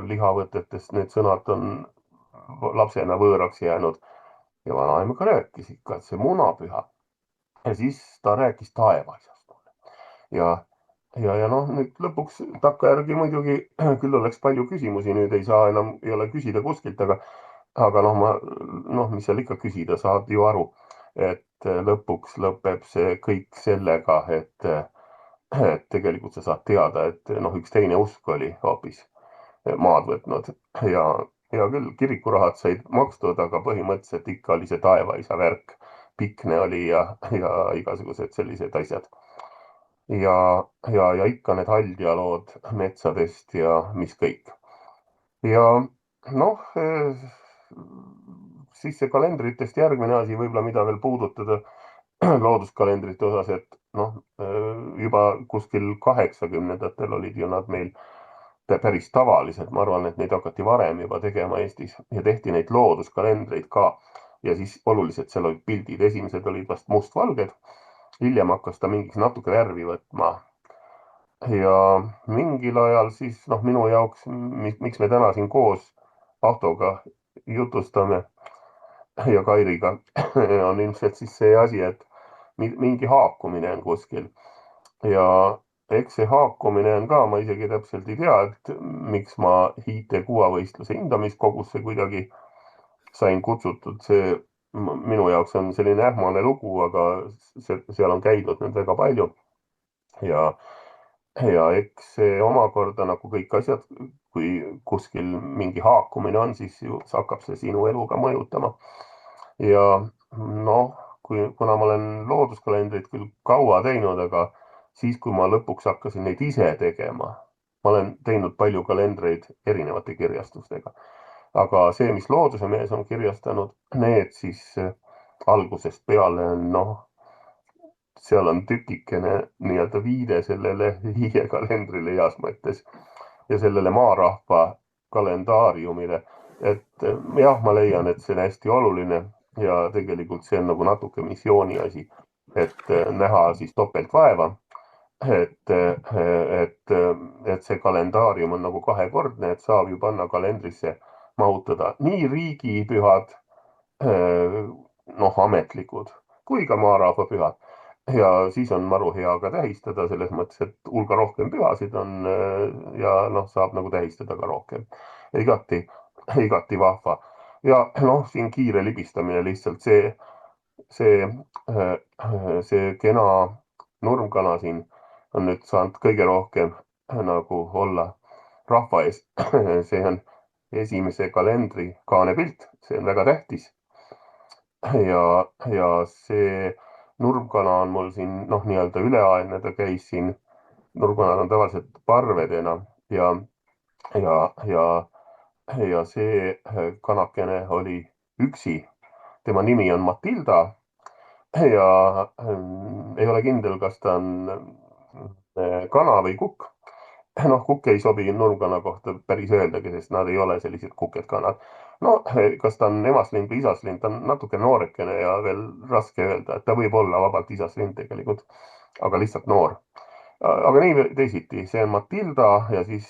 lihavõtetest need sõnad on lapsena võõraks jäänud. Ja vanaema ka rääkis ikka, et see munapüha. Ja siis ta rääkis taevaisast mulle. Ja noh, nüüd lõpuks takkajärgi muidugi küll oleks palju küsimusi, nüüd ei saa enam ei ole küsida kuskilt, aga noh, mis seal ikka küsida, saad ju aru, et lõpuks lõpeb see kõik sellega, et tegelikult sa saad teada, et noh, üks teine usk oli hoopis maad võtnud ja küll kirikurahad said makstud, aga põhimõtteliselt ikka oli see taevaisa värk. Pikne oli ja igasugused sellised asjad. Ja ikka need haldjalood metsadest ja mis kõik. Ja noh, siis see kalendritest järgmine asi võib-olla, mida veel puudutada looduskalendrite osas, et noh, juba kuskil 80-ndatel olid ju nad meil päris tavalised. Ma arvan, et neid hakati varem juba tegema Eestis ja tehti neid looduskalendreid ka. Ja siis oluliselt seal olid pildid. Esimesed olid vast mustvalged. Hiljem hakkas ta mingis natuke värvi võtma. Ja mingil ajal siis, noh, minu jaoks, miks me täna siin koos Ahtoga jutustame ja Kairiga, on ilmselt siis see asi, et mingi haakumine on kuskil. Ja eks see haakumine on ka, ma isegi täpselt ei tea, et miks ma hiite kuvavõistluse hindamiskogusse kuidagi sain kutsutud. See minu jaoks on selline ähmane lugu, aga seal on käidud nüüd väga palju. Ja eks see omakorda nagu kõik asjad, kui kuskil mingi haakumine on, siis hakkab see sinu eluga mõjutama. Ja noh, kuna ma olen looduskalendrit küll kaua teinud, aga siis, kui ma lõpuks hakkasin neid ise tegema, ma olen teinud palju kalendreid erinevate kirjastustega, aga see, mis Looduse Mees on kirjastanud, need siis algusest peale, noh, seal on tükikene nii-öelda viide sellele hiiekalendrile heas mõttes ja sellele maarahva kalendaariumile, et jah, ma leian, et see on hästi oluline ja tegelikult see on nagu natuke missiooni asi, et näha siis topeltvaeva. Et see kalendaarium on nagu kahekordne, et saab ju panna kalendrisse mahutada nii riigipühad, noh, ametlikud kui ka maarahva pühad. Ja siis on maru hea ka tähistada selles mõttes, et hulga rohkem pühasid on ja noh, saab nagu tähistada ka rohkem. Igati vahva. Ja noh, siin kiire libistamine lihtsalt see kena nurmkana siin on nüüd saanud kõige rohkem nagu olla rahva ees. See on esimese kalendri kaanepilt, see on väga tähtis. Ja see nurmkana on mul siin, noh, nii-öelda üleaegne, ta käis siin nurgunad on tavaliselt parvedena ja see kanakene oli üksi. Tema nimi on Matilda ja ei ole kindel, kas ta on kana või kukk. Noh, kukk ei sobi nurgana kohta päris öeldagi, sest nad ei ole sellised kuked kanad. No, kas ta on emaslind või isaslind, ta on natuke noorekene ja veel raske öelda, et ta võib olla vabalt isaslind tegelikult, aga lihtsalt noor. Aga nii või teisiti, see on Matilda ja siis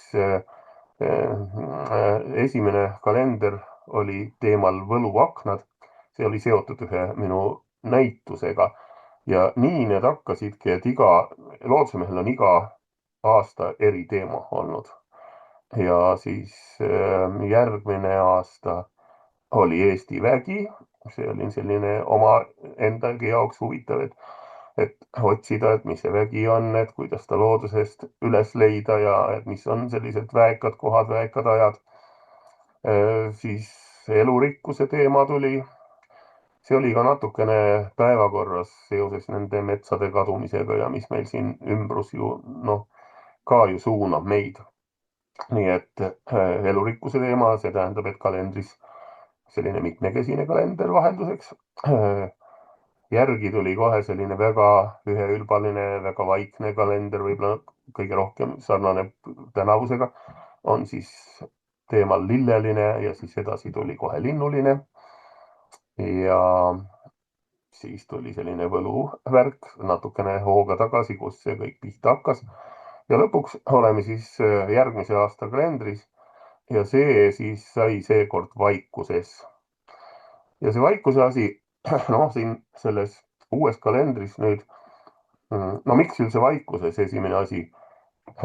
esimene kalender oli teemal võluaknad. See oli seotud ühe minu näitusega ja nii need hakkasidki, et Looduse Mehel on iga aasta eri teema olnud. Ja siis järgmine aasta oli Eesti vägi. See oli selline oma endagi jaoks huvitav, et otsida, et mis see vägi on, et kuidas ta loodusest üles leida ja et mis on sellised väekad kohad, väekad ajad. Siis elurikkuse teema tuli. See oli ka natukene päevakorras seoses nende metsade kadumisega ja mis meil siin ümbrus ju, ka ju suunab meid. Nii et elurikkuse teema, see tähendab, et kalendris selline mitmekesine kalender vahelduseks. Järgi tuli kohe selline väga üheülbaline, väga vaikne kalender, võib-olla kõige rohkem sarnaneb tänavusega, on siis teemal lilleline ja siis edasi tuli kohe linnuline. Ja siis tuli selline võluvärk natukene hooga tagasi, kus see kõik pihta hakkas. Ja lõpuks oleme siis järgmise aasta kalendris ja see siis sai seekord vaikuses. Ja see vaikuse asi, siin selles uues kalendris nüüd, miks üldse vaikuses esimene asi,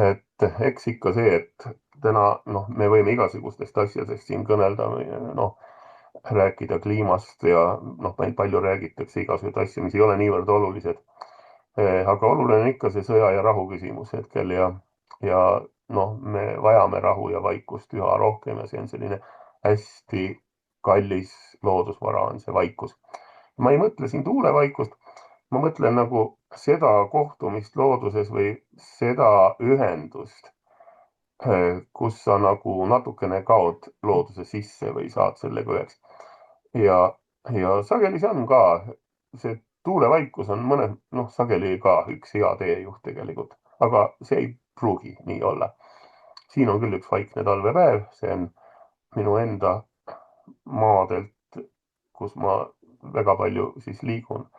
et eks ikka see, et täna me võime igasugustest asjadest siin kõnelda, rääkida kliimast ja meil palju räägitakse igasuguseid asju, mis ei ole niivõrd olulised. Aga oluline on ikka see sõja ja rahu küsimus hetkel ja me vajame rahu ja vaikust üha rohkem ja see on selline hästi kallis loodusvara on see vaikus. Ma ei mõtle siin tuulevaikust, ma mõtlen nagu seda kohtumist looduses või seda ühendust, kus sa nagu natukene kaod looduse sisse või saad sellega üheks. Ja sageli see on ka, see tuulevaikus on sageli ka üks hea teejuht tegelikult, aga see ei pruugi nii olla. Siin on küll üks vaikne talvepäev, see on minu enda maadelt, kus ma väga palju siis liigun,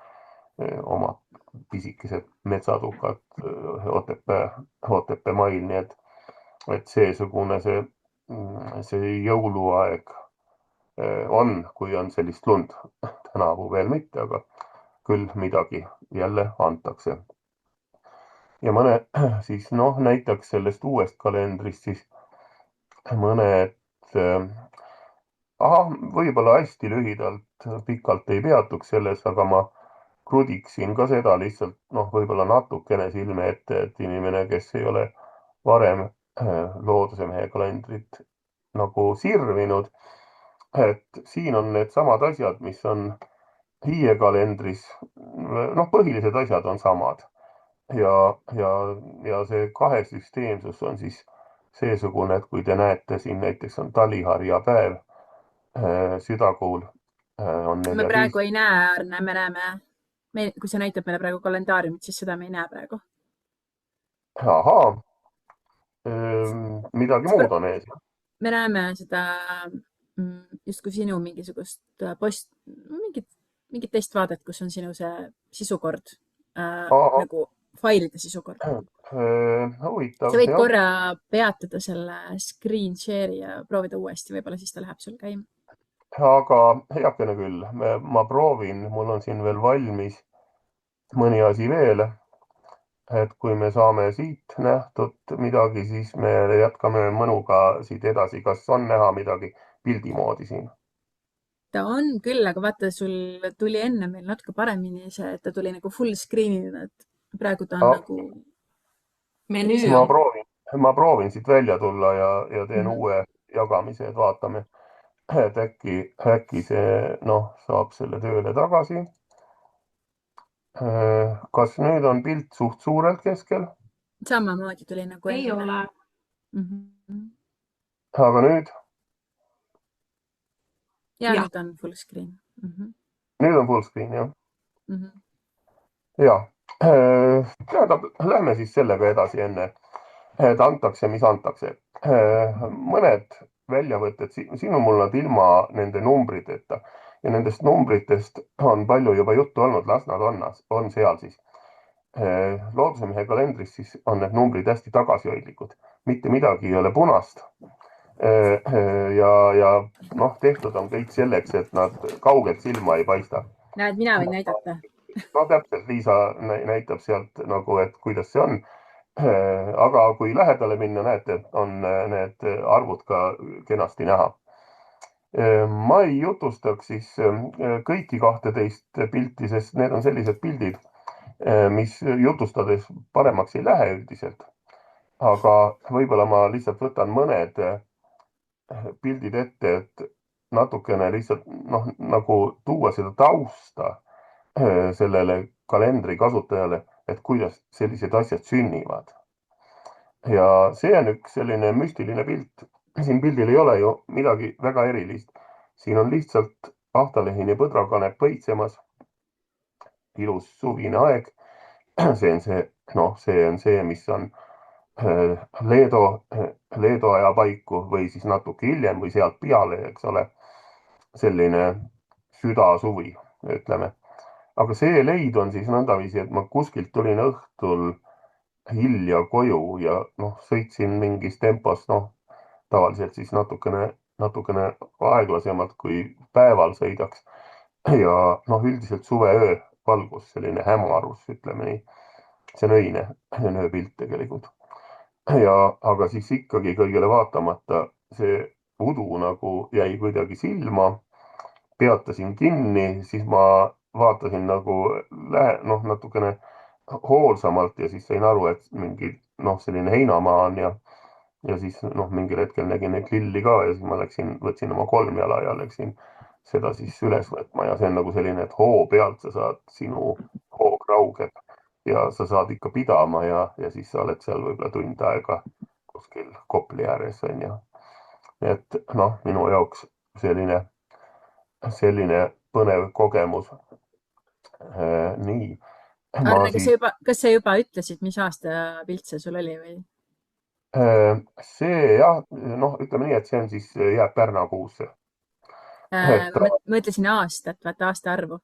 oma pisikesed metsatukad Otepää mail, nii et seesugune see jõuluaeg on, kui on sellist lund. Tänavu veel mitte, aga küll midagi jälle antakse. Ja mõne siis näitaks sellest uuest kalendrist siis mõned võib-olla hästi lühidalt, pikalt ei peatuks selles, aga ma krudiksin ka seda lihtsalt, võib-olla natukene silme ette, et inimene, kes ei ole varem Looduse-Mehe kalendrit nagu sirvinud, et siin on need samad asjad, mis on Hiie kalendris. Põhilised asjad on samad ja see kahesüsteemsus on siis seesugune, et kui te näete siin näiteks on taliharja päev, südakuul on 14. Me praegu ei näe, Arne, me näeme, kui sa näitab meile praegu kalendaariumit, siis seda me ei näe praegu. Ahaa, midagi muud on ees. Me näeme seda justkui sinu mingisugust mingit teist vaadet, kus on sinu see sisukord, nagu failide sisukord. Huvitav. Sa võid korra peatada selle screen share'i ja proovida uuesti, võib-olla siis ta läheb sul käima. Aga heakene küll, ma proovin, mul on siin veel valmis mõni asi veel, et kui me saame siit nähtud midagi, siis me jätkame mõnuga siit edasi. Kas on näha midagi pildi moodi siin? Ta on küll, aga vaata, sul tuli enne meil natuke paremini see, et ta tuli nagu full screen'ina, et praegu ta on nagu menüü. Ma proovin siit välja tulla ja teen uue jagamise, et vaatame, et äkki see saab selle tööle tagasi. Kas nüüd on pilt suht suurelt keskel? Samamoodi tuli nagu ei enne. ole. Aga nüüd? Ja Jah. nüüd on full screen. Nüüd on full screen, jah? Mhm. Ja. Tähendab, lähme siis sellega edasi enne, et antakse, mis antakse. Mõned väljavõtted, siin on mul nad ilma nende numbriteta ja nendest numbritest on palju juba juttu olnud, las nad on seal siis. Loodusemehe kalendris siis on need numbrid hästi tagasihoidlikud, mitte midagi ei ole punast. Ja noh, tehtud on kõik selleks, et nad kaugelt silma ei paista. Näed, mina võin näidata. No täpselt, Liisa näitab sealt nagu, et kuidas see on. Aga kui lähedale minna, näete, on need arvud ka kenasti näha. Ma ei jutustaks siis kõiki 12 pilti, sest need on sellised pildid, mis jutustades paremaks ei lähe üldiselt. Aga võib-olla ma lihtsalt võtan mõned pildid ette, et natukene lihtsalt nagu tuua seda tausta sellele kalendri kasutajale, et kuidas sellised asjad sünnivad. Ja see on üks selline müstiline pilt. Siin pildil ei ole ju midagi väga erilist. Siin on lihtsalt ahtalehine põdrakanep põitsemas. Ilus suvine aeg. See on see, mis on Leedo aja paiku või siis natuke hiljem või sealt peale, eks ole. Selline südasuvi, ütleme. Aga see leid on siis nõndaviisi, et ma kuskilt tulin õhtul hilja koju ja sõitsin mingis tempos, tavaliselt siis natukene aeglasemalt kui päeval sõidaks. Ja üldiselt suveöö valgus, selline hämarus, ütleme nii. See on öine ööpilt tegelikult. Aga siis ikkagi kõigele vaatamata see udu nagu jäi kuidagi silma. Peatasin kinni, siis ma vaatasin nagu natukene hoolsamalt ja siis sain aru, et mingi selline heinamaa on ja siis mingil hetkel nägin neid lilli ka ja siis ma võtsin oma 3 jala ja läksin seda siis üles võtma ja see on nagu selline, et hoo pealt sa saad, sinu hoog raugeb ja sa saad ikka pidama ja siis sa oled seal võib-olla tund aega kuskil Kopli ääres on ju. Et minu jaoks selline põnev kogemus. Nii. Arne, kas sa juba ütlesid, mis aasta pilt see sul oli või? See jah, ütleme nii, et see on siis jääb Pärnakuusse. Ma mõtlesin aastat, vaata aastaarvu.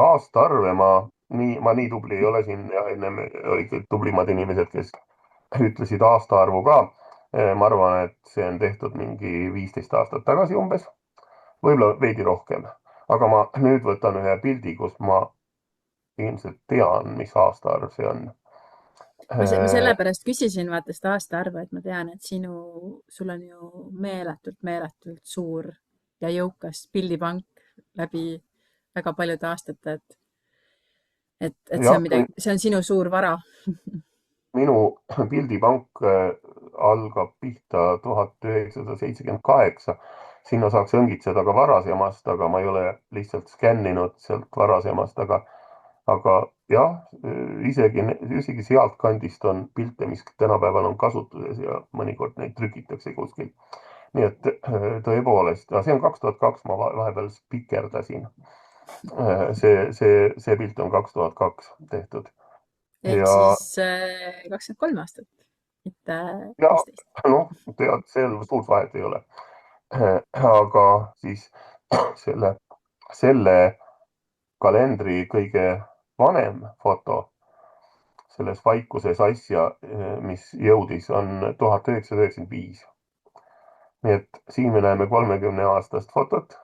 Aastaarve ma nii tubli ei ole siin ja ennem olid tublimad inimesed, kes ütlesid aastaarvu ka. Ma arvan, et see on tehtud mingi 15 aastat tagasi umbes, võib-olla veidi rohkem. Aga ma nüüd võtan ühe pildi, kus ma ilmselt tean, mis aastaarv see on. Ma sellepärast küsisin vaata seda aastaarvu, et ma tean, et sul on ju meeletult suur ja jõukas pildipank läbi väga paljude aastate, et see on sinu suur vara. Minu pildipank algab pihta 1978. Sinna saaks õngitseda ka varasemast, aga ma ei ole lihtsalt skänninud sealt varasemast, aga jah, isegi sealt kandist on pilte, mis tänapäeval on kasutuses ja mõnikord neid trükitakse kuskil. Nii et tõepoolest, see on 2002, ma vahepeal spikerdasin. See pilt on 2002 tehtud. Ehk siis 23 aastat, mitte 15. Tead, seal suurt vahet ei ole. Aga siis selle kalendri kõige vanem foto selles vaikuses asja, mis jõudis, on 1995. Nii et siin me näeme 30-aastast fotot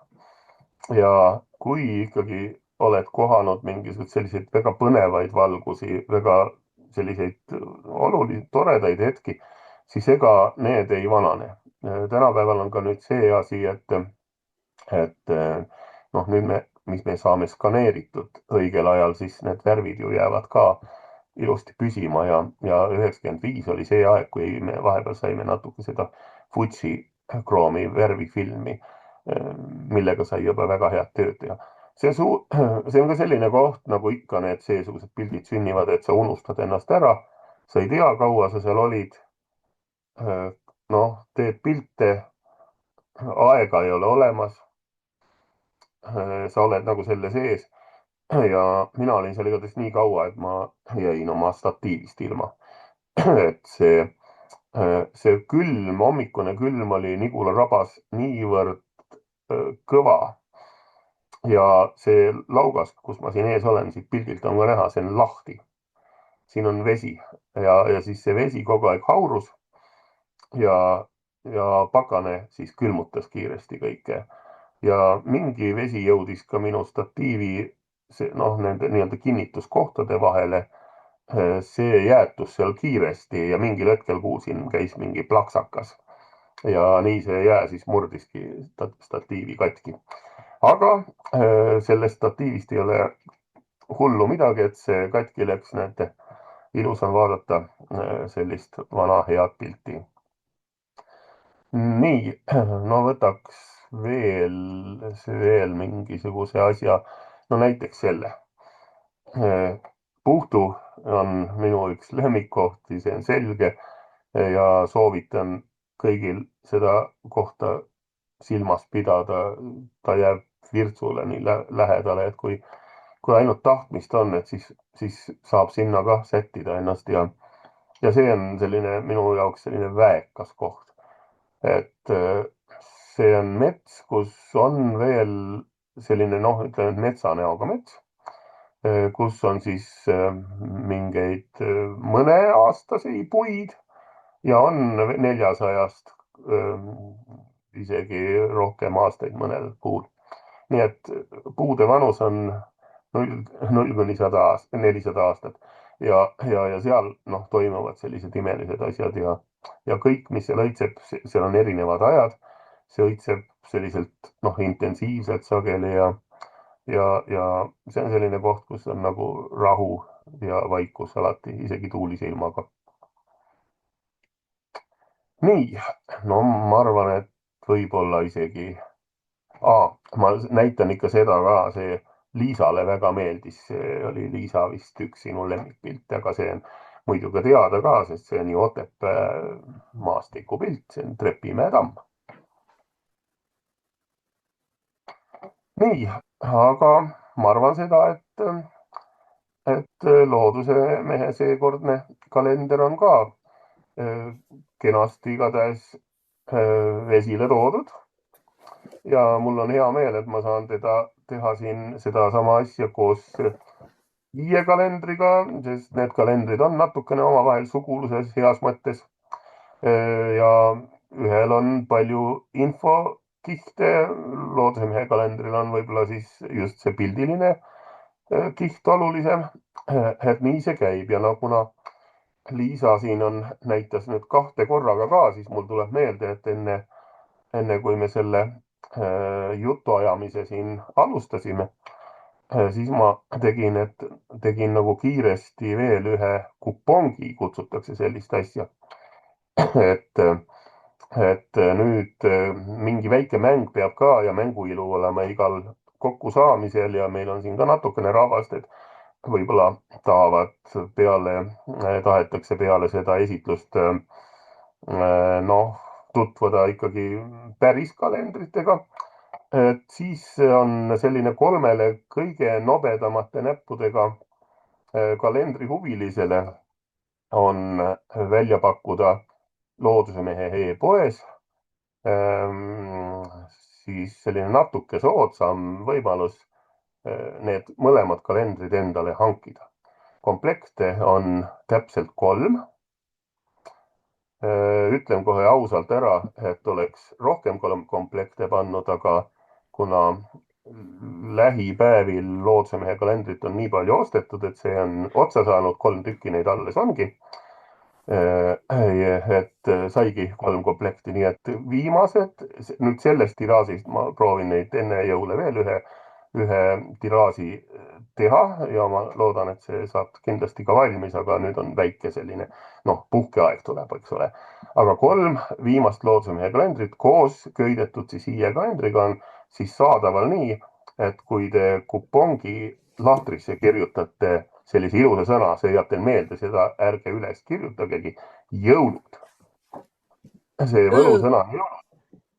ja kui ikkagi oled kohanud mingisugused selliseid väga põnevaid valgusi, väga selliseid toredaid hetki, siis ega need ei vanane. Tänapäeval on ka nüüd see asi, et nüüd mis me saame skaneeritud õigel ajal, siis need värvid ju jäävad ka ilusti püsima ja 95 oli see aeg, kui me vahepeal saime natuke seda Futsi kroomi värvifilmi, millega sai juba väga head tööd teha. see on ka selline koht, nagu ikka need seesugused pildid sünnivad, et sa unustad ennast ära, sa ei tea, kaua sa seal olid. Noh, teed pilte, aega ei ole olemas. Sa oled nagu selle sees ja mina olin seal igatahes nii kaua, et ma jäin oma statiivist ilma. Et see külm, hommikune külm oli Nigula rabas niivõrd kõva ja see laugas, kus ma siin ees olen, siit pildilt on ka näha, see on lahti. Siin on vesi ja siis see vesi kogu aeg haurus ja pakane siis külmutas kiiresti kõike ja mingi vesi jõudis ka minu statiivi, nende nii-öelda kinnituskohtade vahele. See jäätus seal kiiresti ja mingil hetkel kuulsin, käis mingi plaksakas ja nii see jää siis murdiski statiivi katki. Aga sellest statiivist ei ole hullu midagi, et see katki läks, näete, ilus on vaadata sellist vana head pilti. Nii, no võtaks veel mingisuguse asja, no näiteks selle. Puhtu on minu üks lemmikkohti, see on selge ja soovitan kõigil seda kohta silmas pidada. Ta jääb Virtsule nii lähedale, et kui ainult tahtmist on, et siis saab sinna ka sättida ennast ja see on selline minu jaoks selline väekas koht. Et see on mets, kus on veel selline, ütleme, metsanäoga mets, kus on siis mingeid mõneaastasi puid ja on 400-ast isegi rohkem aastaid mõnel puul. Nii et puude vanus on 0–400 aastat ja seal toimuvad sellised imelised asjad ja kõik, mis seal õitseb, seal on erinevad ajad. See õitseb selliselt intensiivselt sageli ja see on selline koht, kus on nagu rahu ja vaikus alati, isegi tuulise ilmaga. Nii, no ma arvan, et võib-olla isegi, ma näitan ikka seda ka, see Liisale väga meeldis, see oli Liisa vist üks sinu lemmikpilt, aga see on muidugi teada ka, sest see on ju Otepää maastikupilt, see on Trepimäe tamm. Nii, aga ma arvan seda, et Looduse Mehe seekordne kalender on ka kenasti igatahes esile toodud. Ja mul on hea meel, et ma saan teha siin sedasama asja koos kalendriga, sest need kalendrid on natukene omavahel suguluses heas mõttes. Ja ühel on palju infokihte, Looduse Mehe kalendril on võib-olla siis just see pildiline kiht olulisem, et nii see käib ja kuna Liisa siin näitas nüüd 2 korraga ka, siis mul tuleb meelde, et enne kui me selle jutuajamise siin alustasime, siis ma tegin nagu kiiresti veel ühe kupongi, kutsutakse sellist asja. Et nüüd mingi väike mäng peab ka ja mänguilu olema igal kokkusaamisel ja meil on siin ka natukene rahvast, et võib-olla tahetakse peale seda esitlust tutvuda ikkagi päris kalendritega. Et siis on selline 3 kõige nobedamate näppudega kalendrihuvilisele on välja pakkuda Looduse Mehe e-poes siis selline natuke soodsam võimalus need mõlemad kalendrid endale hankida. Komplekte on täpselt 3. Ütlen kohe ausalt ära, et oleks rohkem komplekte pannud, aga kuna lähipäevil Looduse Mehe kalendrit on nii palju ostetud, et see on otsa saanud, 3 tükki neid alles ongi. Et saigi 3 komplekti, nii et viimased, nüüd sellest tiraažist ma proovin neid enne jõule veel ühe tiraaži teha ja ma loodan, et see saab kindlasti ka valmis, aga nüüd on väike selline, puhkeaeg tuleb, eks ole. Aga 3 viimast Looduse Mehe kalendrit koos köidetud siis kalendriga on siis saadaval nii, et kui te kupongi lahtrisse kirjutate sellise ilusa sõna, see jääb teil meelde, seda ärge üles kirjutagegi, jõulud. See võlusõna on jõulud,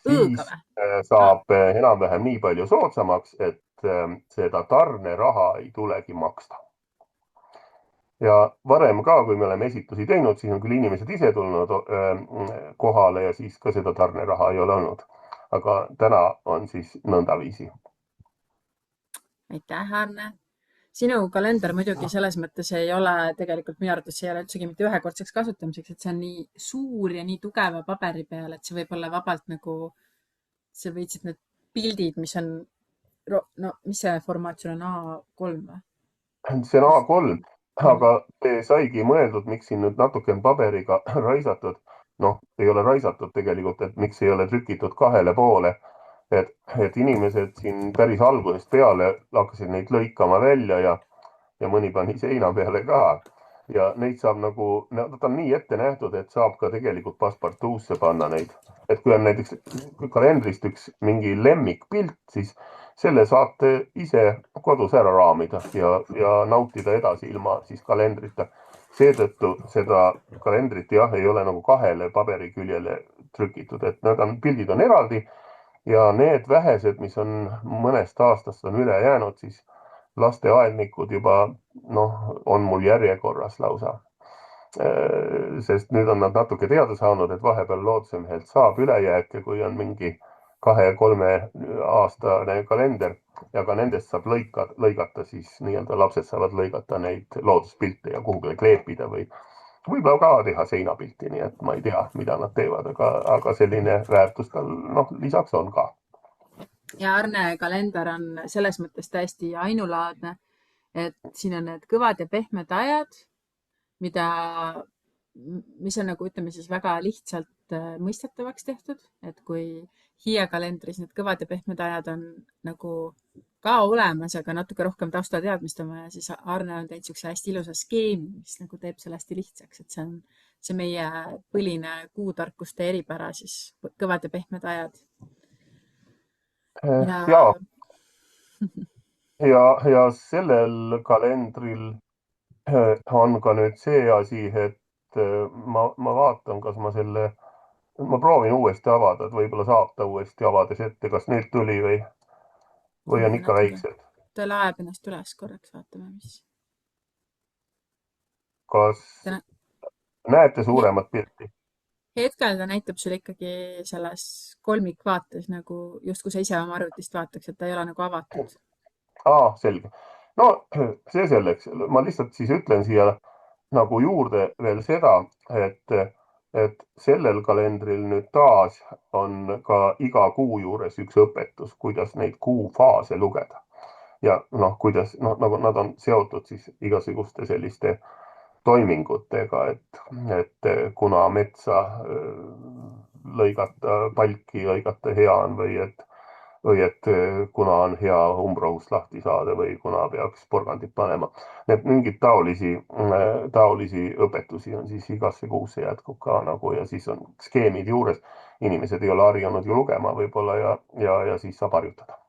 Õõga siis või? saab enam-vähem nii palju soodsamaks, et seda tarneraha ei tulegi maksta. Ja varem ka, kui me oleme esitusi teinud, siis on küll inimesed ise tulnud kohale ja siis ka seda tarneraha ei ole olnud. Aga täna on siis nõndaviisi. Aitäh, Arne. Sinu kalender muidugi selles mõttes ei ole tegelikult minu arvates ei ole üldsegi mitte ühekordseks kasutamiseks, et see on nii suur ja nii tugeva paberi peal, et see võib olla vabalt nagu, sa võitsid need pildid, mis on, no mis see formaat sul on, A3 või? See on A3, aga see saigi mõeldud, miks siin nüüd natuke on paberiga raisatud. Noh, ei ole raisatud tegelikult, et miks ei ole trükitud 2 poole. Et inimesed siin päris algusest peale hakkasid neid lõikama välja ja mõni pani seina peale ka. Ja neid saab nagu, ta on nii ette nähtud, et saab ka tegelikult paspartuusse panna neid. Et kui on näiteks kalendrist üks mingi lemmikpilt, siis selle saate ise kodus ära raamida ja nautida edasi ilma siis kalendrita. Seetõttu seda kalendrit jah, ei ole nagu 2 paberiküljele trükitud, et pildid on eraldi ja need vähesed, mis on mõnest aastast on üle jäänud, siis lasteaednikud juba on mul järjekorras lausa. Sest nüüd on nad natuke teada saanud, et vahepeal Looduse-mehelt saab ülejääke, kui on mingi 2-3 aastane kalender ja ka nendest saab lõigata siis nii-öelda lapsed saavad lõigata neid looduspilte ja kuhugi kleepida või võib-olla ka teha seinapilti, nii et ma ei tea, mida nad teevad, aga selline väärtus tal lisaks on ka. Ja Arne kalender on selles mõttes täiesti ainulaadne, et siin on need kõvad ja pehmed ajad, mis on nagu ütleme siis väga lihtsalt mõistetavaks tehtud, et kui Hiie kalendris need kõvad ja pehmed ajad on nagu ka olemas, aga natuke rohkem taustateadmist on vaja, siis Arne on teinud niisuguse hästi ilusa skeemi, mis nagu teeb selle hästi lihtsaks, et see on see meie põline kuutarkuste eripära siis kõvad ja pehmed ajad. Ja sellel kalendril on ka nüüd see asi, et ma vaatan, kas ma proovin uuesti avada, et võib-olla saab ta uuesti avades ette, kas nüüd tuli või on ikka väiksed. Ta laeb ennast üles korraks, vaatame, mis. Kas näete suuremat pilti? Hetkel ta näitab sul ikkagi selles kolmikvaates nagu justkui sa ise oma arvutist vaataks, et ta ei ole nagu avatud. Selge. No see selleks. Ma lihtsalt siis ütlen siia nagu juurde veel seda, et sellel kalendril nüüd taas on ka iga kuu juures üks õpetus, kuidas neid kuufaase lugeda. Ja kuidas nagu nad on seotud siis igasuguste selliste toimingutega, et kuna metsa lõigata, palki lõigata hea on või et kuna on hea umbrohust lahti saada või kuna peaks porgandit panema. Need mingid taolisi õpetusi on siis igasse kuusse jätkub ka nagu ja siis on skeemid juures. Inimesed ei ole harjunud ju lugema võib-olla ja siis saab harjutada.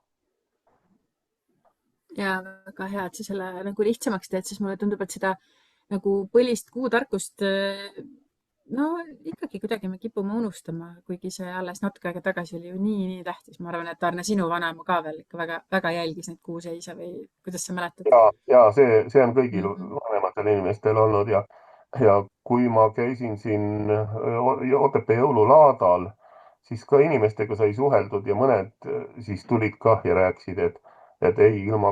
Ja väga hea, et sa selle nagu lihtsamaks teed, siis mulle tundub, et seda nagu põlist kuutarkust, ikkagi kuidagi me kipume unustama, kuigi see alles natuke aega tagasi oli ju nii tähtis. Ma arvan, et Arne, sinu vanaema ka veel ikka väga jälgis neid kuuseise või kuidas sa mäletad? Ja see on kõigil vanematel inimestel olnud ja kui ma käisin siin Otepää jõululaadal, siis ka inimestega sai suheldud ja mõned siis tulid ka ja rääkisid, et ei ilma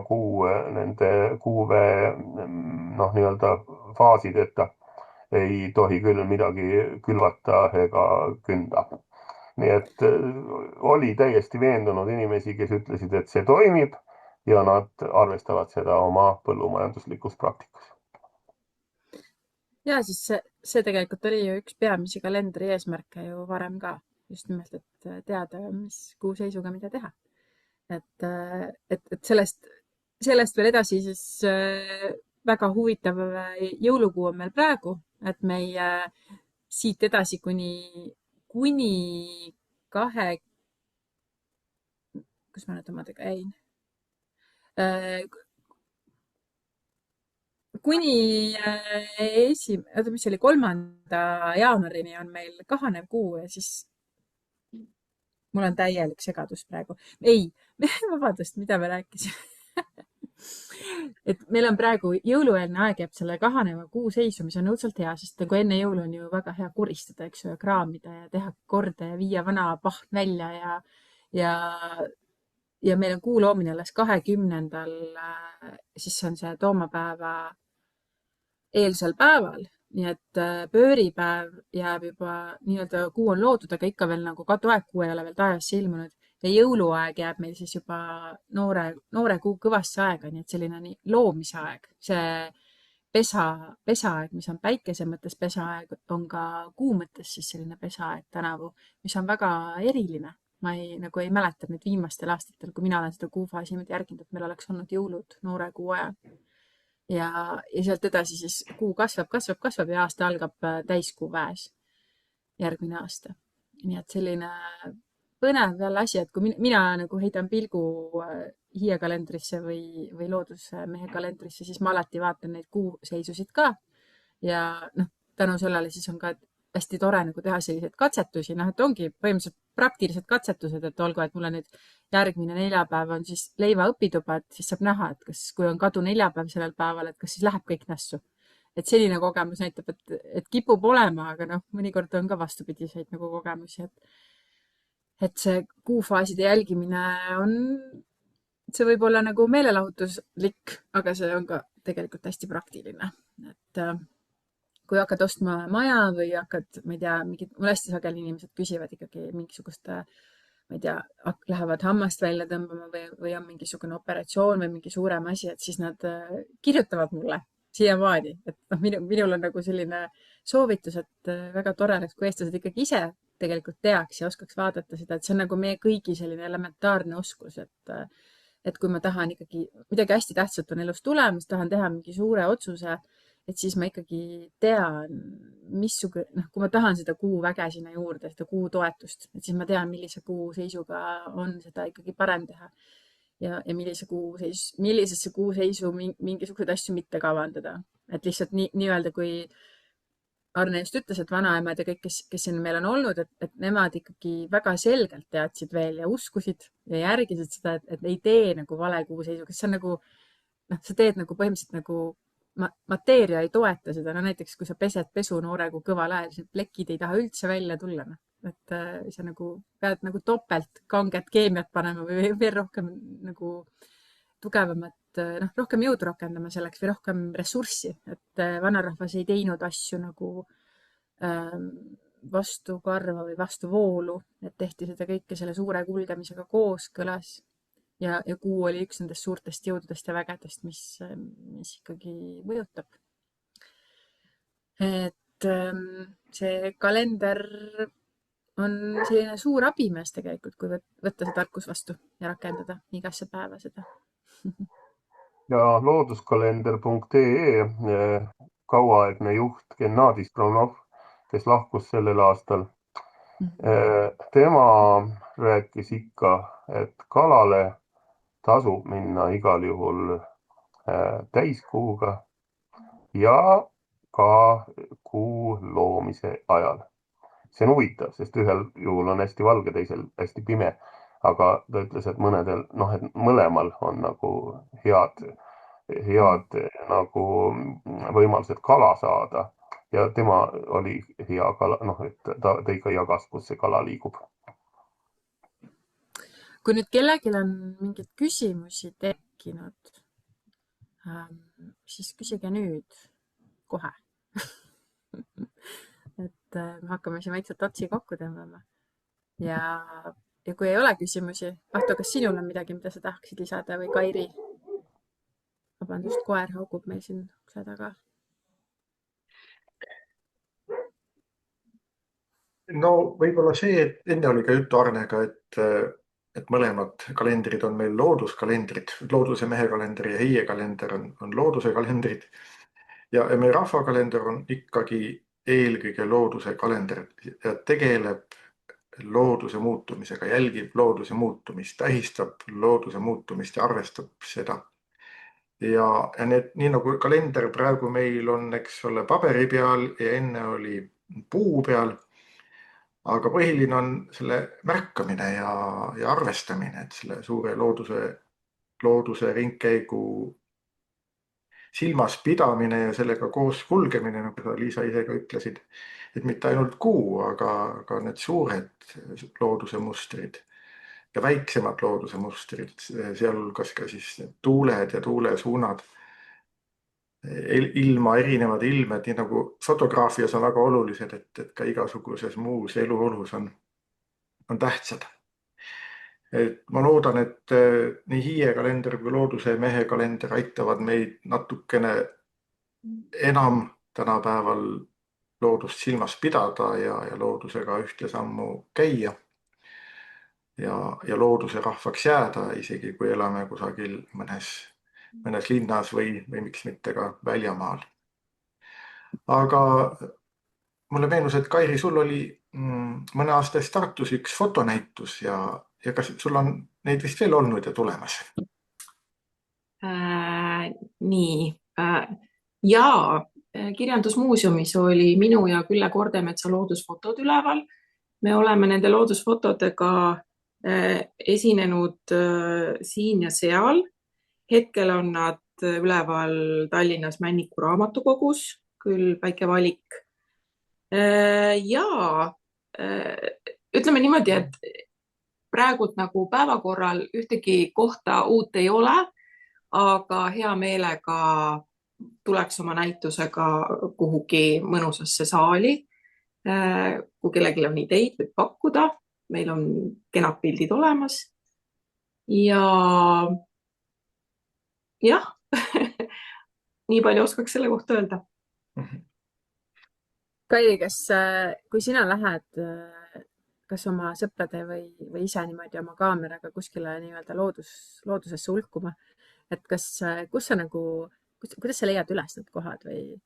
nende kuuväe nii-öelda faasideta ei tohi küll midagi külvata ega künda. Nii et oli täiesti veendunud inimesi, kes ütlesid, et see toimib ja nad arvestavad seda oma põllumajanduslikus praktikas. Ja siis see tegelikult oli ju üks peamisi kalendri eesmärke ju varem ka. Just nimelt, et teada, mis kuu seisuga mida teha. Et sellest veel edasi siis väga huvitav jõulukuu on meil praegu, et meie siit edasi kuni 2, kus ma nüüd omadega jäin? kuni oota, mis see oli, 3. jaanuarini on meil kahanev kuu ja siis mul on täielik segadus praegu. Ei, vabandust, mida me rääkisime? et meil on praegu jõulueelne aeg jääb selle kahaneva kuu seisu, mis on õudselt hea, sest kui enne jõulu on ju väga hea kuristada, eks ju, ja kraamida ja teha korda ja viia vana paht välja ja, ja meil on kuu loomine alles 20. Siis on see toomapäeva eelsel päeval, nii et pööripäev jääb juba nii-öelda, kuu on loodud, aga ikka veel nagu katuaeg, kuu ei ole veel taevasse ilmunud ja jõuluaeg jääb meil siis juba noore kuu kõvasse aega, nii et selline loomise aeg, see pesaaeg, mis on päikese mõttes pesaaeg, on ka kuu mõttes siis selline pesaaeg tänavu, mis on väga eriline. Ma ei mäleta nüüd viimastel aastatel, kui mina olen seda kuufaasi järginud, et meil oleks olnud jõulud noore kuu ajal. Ja sealt edasi siis kuu kasvab ja aasta algab täiskuu väes järgmine aasta. Nii et selline põnev jälle asi, et kui mina nagu heidan pilgu hiiekalendrisse või loodusmehe kalendrisse, siis ma alati vaatan neid kuuseisusid ka. Ja tänu sellele siis on ka hästi tore nagu teha selliseid katsetusi, et ongi põhimõtteliselt praktilised katsetused, et olgu, et mulle nüüd järgmine neljapäev on siis leiva õpituba, et siis saab näha, et kui on kadu neljapäev sellel päeval, et kas siis läheb kõik nässu. Et selline kogemus näitab, et kipub olema, aga mõnikord on ka vastupidiseid nagu kogemusi, et see kuufaaside jälgimine see võib olla nagu meelelahutuslik, aga see on ka tegelikult hästi praktiline, et kui hakkad ostma maja või hakkad, ma ei tea, mul hästi sageli inimesed küsivad ikkagi mingisugust, ma ei tea, lähevad hammast välja tõmbama või on mingisugune operatsioon või mingi suurem asi, et siis nad kirjutavad mulle siiamaani, et minul on nagu selline soovitus, et väga tore oleks, kui eestlased ikkagi ise tegelikult teaks ja oskaks vaadata seda, et see on nagu meie kõigi selline elementaarne oskus, et kui ma tahan ikkagi midagi hästi tähtsat on elus tulemas, tahan teha mingi suure otsuse, et siis ma ikkagi tean, kui ma tahan seda kuu väge sinna juurde, seda kuu toetust, et siis ma tean, millise kuu seisuga on seda ikkagi parem teha ja millisesse kuu seisu mingisuguseid asju mitte kavandada. Et lihtsalt nii-öelda, kui Arne just ütles, et vanaemad ja kõik, kes siin meil on olnud, et nemad ikkagi väga selgelt teadsid veel ja uskusid ja järgisid seda, et ei tee nagu vale kuu seisuga, see on nagu, sa teed nagu põhimõtteliselt nagu mateeria ei toeta seda, näiteks kui sa pesed pesu nooregu kõval ajal, siis plekid ei taha üldse välja tulla, et sa nagu pead nagu topelt kanget keemiat panema või veel rohkem nagu tugevamat, rohkem jõudu rakendama selleks või rohkem ressurssi, et vanarahvas ei teinud asju nagu vastu karva või vastu voolu, et tehti seda kõike selle suure kulgemisega kooskõlas. Ja kuu oli üks nendest suurtest jõududest ja vägedest, mis ikkagi mõjutab. Et see kalender on selline suur abimees tegelikult, kui võtta see tarkus vastu ja rakendada igasse päeva seda. Ja looduskalender.ee kauaaegne juht Gennadi Stronov, kes lahkus sellel aastal, tema rääkis ikka, et kalale tasub minna igal juhul täiskuuga ja ka kuu loomise ajal. See on huvitav, sest ühel juhul on hästi valge, teisel hästi pime, aga ta ütles, et mõnedel, et mõlemal on nagu head nagu võimalused kala saada ja tema oli hea kala, et ta ikka jagas, kus see kala liigub. Kui nüüd kellelgi on mingid küsimusi tekkinud, siis küsige nüüd kohe. Et me hakkame siin vaikselt otsi kokku tõmbama. Ja kui ei ole küsimusi, Ahto, kas sinul on midagi, mida sa tahaksid lisada või Kairi? Vabandust, koer haugub meil siin ukse taga. No võib-olla see, et enne oli ka juttu Arnega, et mõlemad kalendrid on meil looduskalendrid, looduse mehe kalender ja hiiekalender on looduse kalendrid. Ja meie rahvakalender on ikkagi eelkõige looduse kalender ja tegeleb looduse muutumisega, jälgib looduse muutumist, tähistab looduse muutumist ja arvestab seda. Ja need, nii nagu kalender praegu meil on, eks ole, paberi peal ja enne oli puu peal. Aga põhiline on selle märkamine ja arvestamine, et selle suure looduse ringkäigu silmas pidamine ja sellega koos kulgemine, nagu sa, Liisa, ise ka ütlesid, et mitte ainult kuu, aga need suured looduse mustrid ja väiksemad looduse mustrid, sealhulgas ka siis tuuled ja tuulesuunad, ilma erinevad ilmed, nii nagu fotograafias on väga olulised, et ka igasuguses muus eluolus on tähtsad. Et ma loodan, et nii hiiekalender kui looduse mehe kalender aitavad meid natukene enam tänapäeval loodust silmas pidada ja loodusega ühte sammu käia ja looduse rahvaks jääda, isegi kui elame kusagil mõnes linnas või miks mitte ka väljamaal. Aga mulle meenus, et Kairi, sul oli mõne aasta eest Tartus üks fotonäitus ja kas sul on neid vist veel olnud ja tulemas? Nii. Jaa, Kirjandusmuuseumis oli minu ja Külle Kordemetsa loodusfotod üleval. Me oleme nende loodusfotodega esinenud siin ja seal. Hetkel on nad üleval Tallinnas Männiku raamatukogus, küll väike valik. Ja ütleme niimoodi, et praegult nagu päevakorral ühtegi kohta uut ei ole, aga hea meelega tuleks oma näitusega kuhugi mõnusasse saali. Kui kellelgi on ideid, võib pakkuda. Meil on kenad pildid olemas. Ja jah, nii palju oskaks selle kohta öelda. Kairi, kui sina lähed kas oma sõprade või ise niimoodi oma kaameraga kuskile nii-öelda loodusesse ulkuma, et kuidas sa leiad üles need kohad või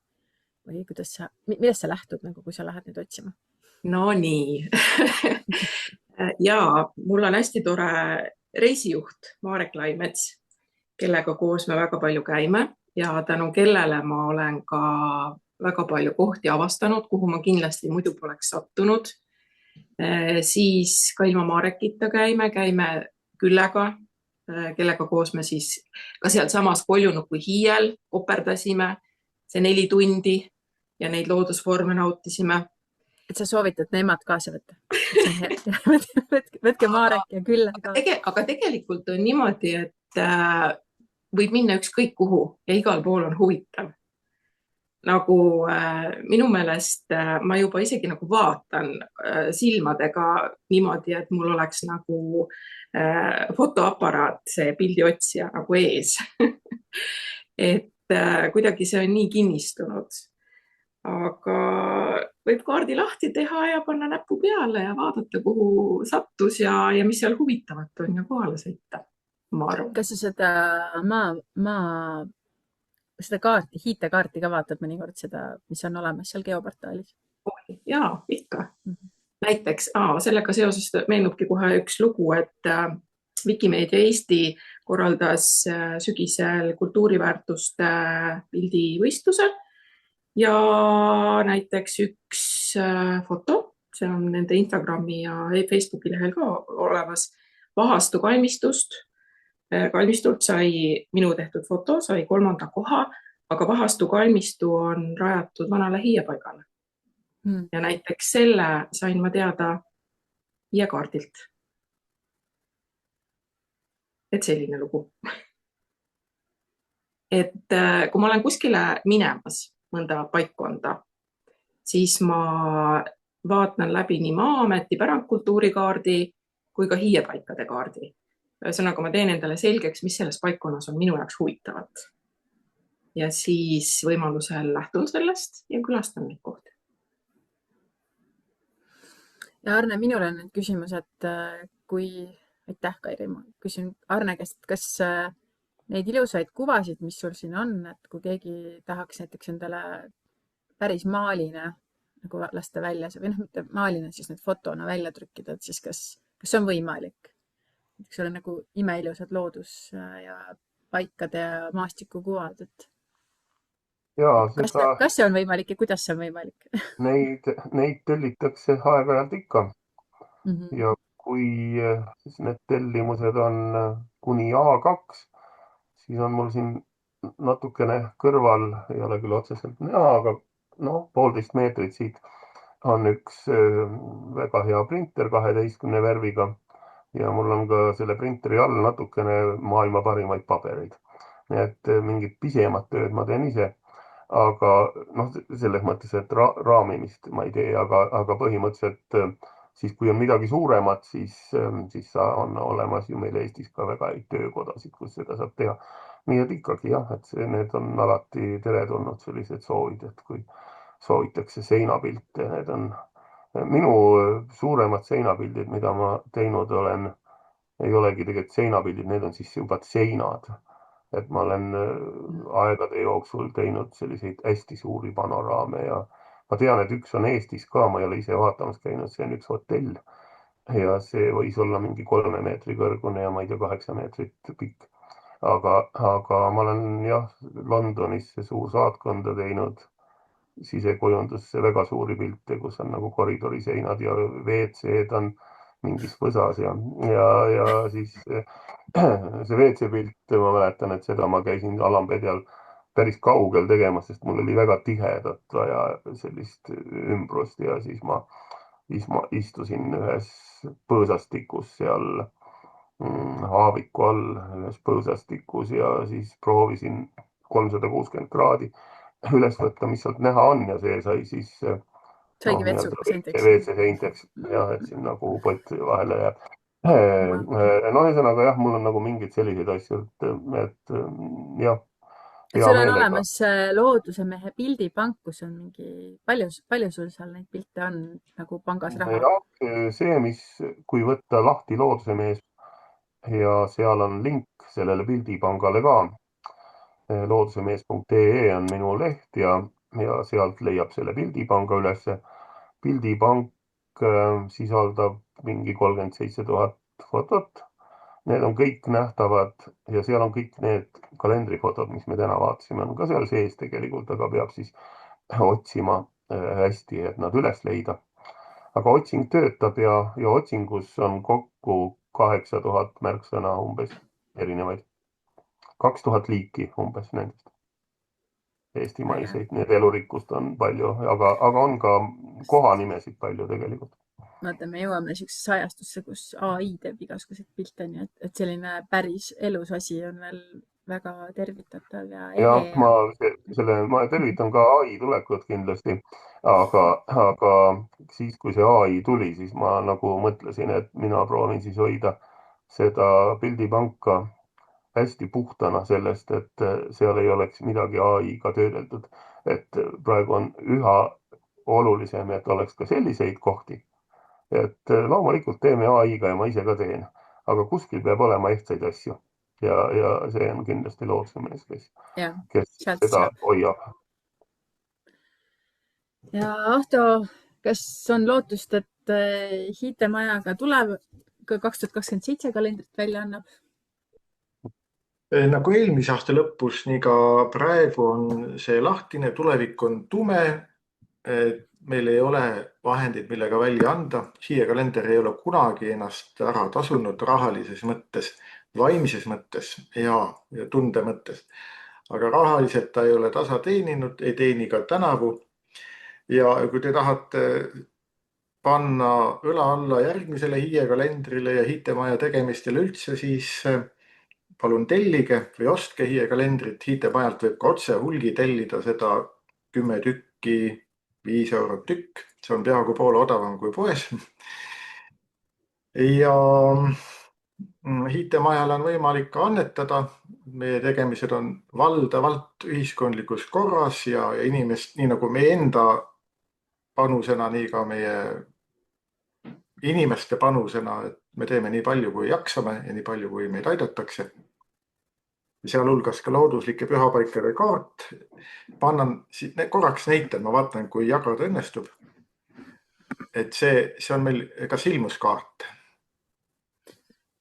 millest sa lähtud, kui sa lähed nüüd otsima? No nii. Ja mul on hästi tore reisijuht Marek Laimets, kellega koos me väga palju käime ja tänu kellele ma olen ka väga palju kohti avastanud, kuhu ma kindlasti muidu poleks sattunud. Siis ka ilma Marekita käime Küllega, kellega koos me siis ka sealt samas Koljunuku hiiel operdasime see 4 tundi ja neid loodusvorme nautisime. Et sa soovitad nemad kaasa võtta? Võtke Marek ja Külle ka. Aga tegelikult on niimoodi, et võib minna ükskõik kuhu ja igal pool on huvitav. Nagu minu meelest ma juba isegi nagu vaatan silmadega niimoodi, et mul oleks nagu fotoaparaat, see pildiotsija nagu ees. Et kuidagi see on nii kinnistunud. Aga võib kaardi lahti teha ja panna näpu peale ja vaadata, kuhu sattus ja mis seal huvitavat on ja kohale sõita. Ma arvan. Kas sa seda hiitekaarti ka vaatad mõnikord seda, mis on olemas seal geoportaalis? Jaa, ikka. Näiteks sellega seoses meenubki kohe üks lugu, et Wikimedia Eesti korraldas sügisel kultuuriväärtuste pildivõistluse ja näiteks üks foto, see on nende Instagrami ja Facebooki lehel ka olemas, Vahastu kalmistult sai minu tehtud foto, sai 3. koha, aga Vahastu kalmistu on rajatud vanale hiiepaigale. Ja näiteks selle sain ma teada hiiekaardilt. Et selline lugu. Et kui ma olen kuskile minemas mõnda paikkonda, siis ma vaatan läbi nii Maa-ameti pärandkultuurikaardi kui ka hiiepaikade kaardi. Ühesõnaga, ma teen endale selgeks, mis selles paikkonnas on minu jaoks huvitavat. Ja siis võimalusel lähtun sellest ja külastan neid kohti. Ja Arne, minul on nüüd küsimus, et aitäh, Kairi, ma küsin Arne käest, kas neid ilusaid kuvasid, mis sul siin on, et kui keegi tahaks näiteks endale päris maaline nagu lasta välja või mitte maalina, siis need fotona välja trükkida, et siis kas see on võimalik. Eks ole nagu imeilusad loodus- ja paikade ja maastikukuvad, et ja kas see on võimalik ja kuidas see on võimalik? neid tellitakse aeg-ajalt ikka Mhm. ja kui siis need tellimused on kuni A2, siis on mul siin natukene kõrval, ei ole küll otseselt näha, aga 1,5 meetrit siit on üks väga hea printer 12 värviga ja mul on ka selle printeri all natukene maailma parimaid pabereid. Nii et mingid pisemad tööd ma teen ise, aga selles mõttes, et raamimist ma ei tee, aga põhimõtteliselt siis, kui on midagi suuremat, siis on olemas ju meil Eestis ka väga häid töökodasid, kus seda saab teha. Nii et ikkagi jah, et need on alati teretulnud sellised soovid, et kui soovitakse seinapilte, need on minu suuremad seinapildid, mida ma teinud olen, ei olegi tegelikult seinapildid, need on siis juba seinad. Et ma olen aegade jooksul teinud selliseid hästi suuri panoraame ja ma tean, et üks on Eestis ka, ma ei ole ise vaatamas käinud, see on üks hotell ja see võis olla mingi 3 meetri kõrgune ja ma ei tea, 8 meetrit pikk. Aga ma olen jah, Londonisse suursaatkonda teinud sisekujundusse väga suuri pilte, kus on nagu koridoriseinad ja WC-d on mingis võsas ja siis see WC pilt, ma mäletan, et seda ma käisin Alampedjal päris kaugel tegemas, sest mul oli väga tihedat vaja sellist ümbrust ja siis ma istusin ühes põõsastikus seal haaviku all ühes põõsastikus ja siis proovisin 360 kraadi üles võtta, mis sealt näha on ja see sai siis saigi WC seinteks ja et siin nagu pott vahele jääb. Ühesõnaga jah, mul on nagu mingeid selliseid asju, et jah. Et sul on olemas Looduse Mehe pildipank, kus on mingi, palju sul seal neid pilte on nagu pangas raha? Ja see, kui võtta lahti Looduse Mees ja seal on link sellele pildipangale ka. loodusemees.ee on minu leht ja sealt leiab selle pildipanga ülesse. Pildipank sisaldab mingi 37 000 fotot. Need on kõik nähtavad ja seal on kõik need kalendrifotod, mis me täna vaatasime, on ka seal sees tegelikult, aga peab siis otsima hästi, et nad üles leida. Aga otsing töötab ja otsingus on kokku 8000 märksõna umbes erinevaid. 2000 liiki umbes nendest. Eestimaiseid, need elurikkust on palju, aga on ka kohanimesid palju tegelikult. Vaata, me jõuame niisugusesse ajastusse, kus AI teeb igasuguseid pilte, nii et selline päris elus asi on veel väga tervitatav ja ehe. Ja ma tervitan ka AI tulekut kindlasti, aga siis, kui see AI tuli, siis ma nagu mõtlesin, et mina proovin siis hoida seda pildipanka hästi puhtana sellest, et seal ei oleks midagi AI-ga töödeldud. Et praegu on üha olulisem, et oleks ka selliseid kohti. Et loomulikult teeme AI-ga ja ma ise ka teen, aga kuskil peab olema ehtsaid asju ja see on kindlasti Looduse Mees, kes seda hoiab. Ja Ahto, kas on lootust, et Hiitemajaga tuleb 2027 kalendrit välja annab? Nagu eelmise aasta lõpus, nii ka praegu on see lahtine, tulevik on tume. Meil ei ole vahendeid, millega välja anda. Hiie kalender ei ole kunagi ennast ära tasunud rahalises mõttes, vaimses mõttes ja tunde mõttes. Aga rahaliselt ta ei ole tasa teeninud, ei teeni ka tänavu. Ja kui te tahate panna õla alla järgmisele Hiie kalendrile ja Hiitemaja tegemistele üldse, siis palun tellige või ostke Hiie kalendrit. Hiitemajalt võib ka otse hulgi tellida seda 10 tükki, 5 eurot tükk. See on peaaegu poole odavam kui poes. Ja Hiitemajal on võimalik ka annetada. Meie tegemised on valdavalt ühiskondlikus korras ja inimest, nii nagu meie enda panusena, nii ka meie inimeste panusena, et me teeme nii palju, kui jaksame ja nii palju, kui meid aidatakse. Sealhulgas ka looduslike pühapaikade kaart. Pannan korraks näitan, ma vaatan, kui jagada õnnestub. et see on meil ka silmuskaart.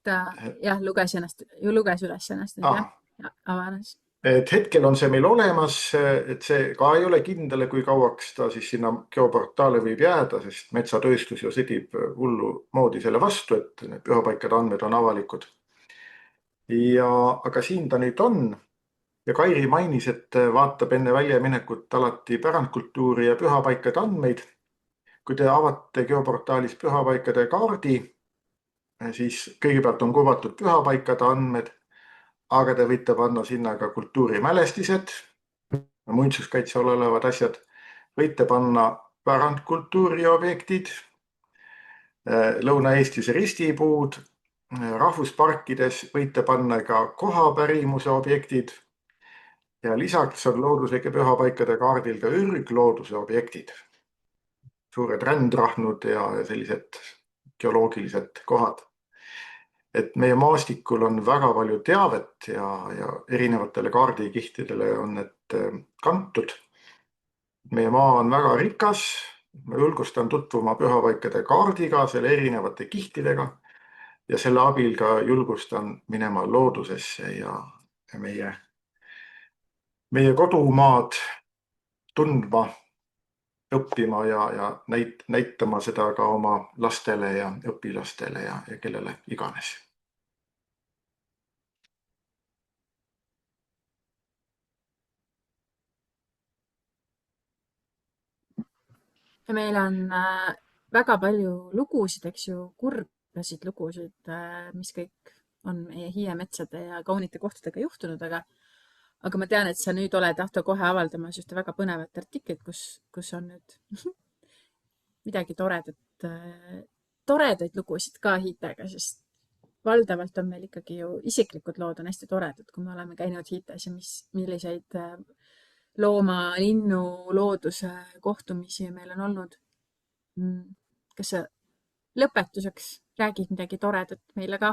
Ta jah, luges üles ennast nüüd jah, ja avanes. Et hetkel on see meil olemas, et see ka ei ole kindel, kui kauaks ta siis sinna geoportaali võib jääda, sest metsatööstus ju sõdib hullu moodi selle vastu, et need pühapaikade andmed on avalikud. Aga siin ta nüüd on ja Kairi mainis, et vaatab enne väljaminekut alati pärandkultuuri ja pühapaikade andmeid. Kui te avate geoportaalis pühapaikade kaardi, siis kõigepealt on kuvatud pühapaikade andmed, aga te võite panna sinna ka kultuurimälestised, muinsuskaitse all olevad asjad, võite panna pärandkultuuri objektid, Lõuna-Eestis ristipuud, rahvusparkides võite panna ka kohapärimuse objektid ja lisaks on looduslike pühapaikade kaardil ka ürglooduse objektid, suured rändrahnud ja sellised geoloogilised kohad. Et meie maastikul on väga palju teavet ja erinevatele kaardikihtidele on need kantud. Meie maa on väga rikas. Ma julgustan tutvuma pühapaikade kaardiga, selle erinevate kihtidega ja selle abil ka julgustan minema loodusesse ja meie kodumaad tundma, õppima ja näitama seda ka oma lastele ja õpilastele ja kellele iganes. Ja meil on väga palju lugusid, eks ju, kurbasid lugusid, mis kõik on meie Hiie metsade ja kaunite kohtadega juhtunud, aga ma tean, et sa nüüd oled Ahto kohe avaldamas just väga põnevat artiklit, kus on nüüd midagi toredaid lugusid ka Hiitega, sest valdavalt on meil ikkagi ju isiklikud lood on hästi toredad, kui me oleme käinud Hiites ja milliseid looma, linnu, looduse kohtumisi meil on olnud. Kas sa lõpetuseks räägid midagi toredat meile ka?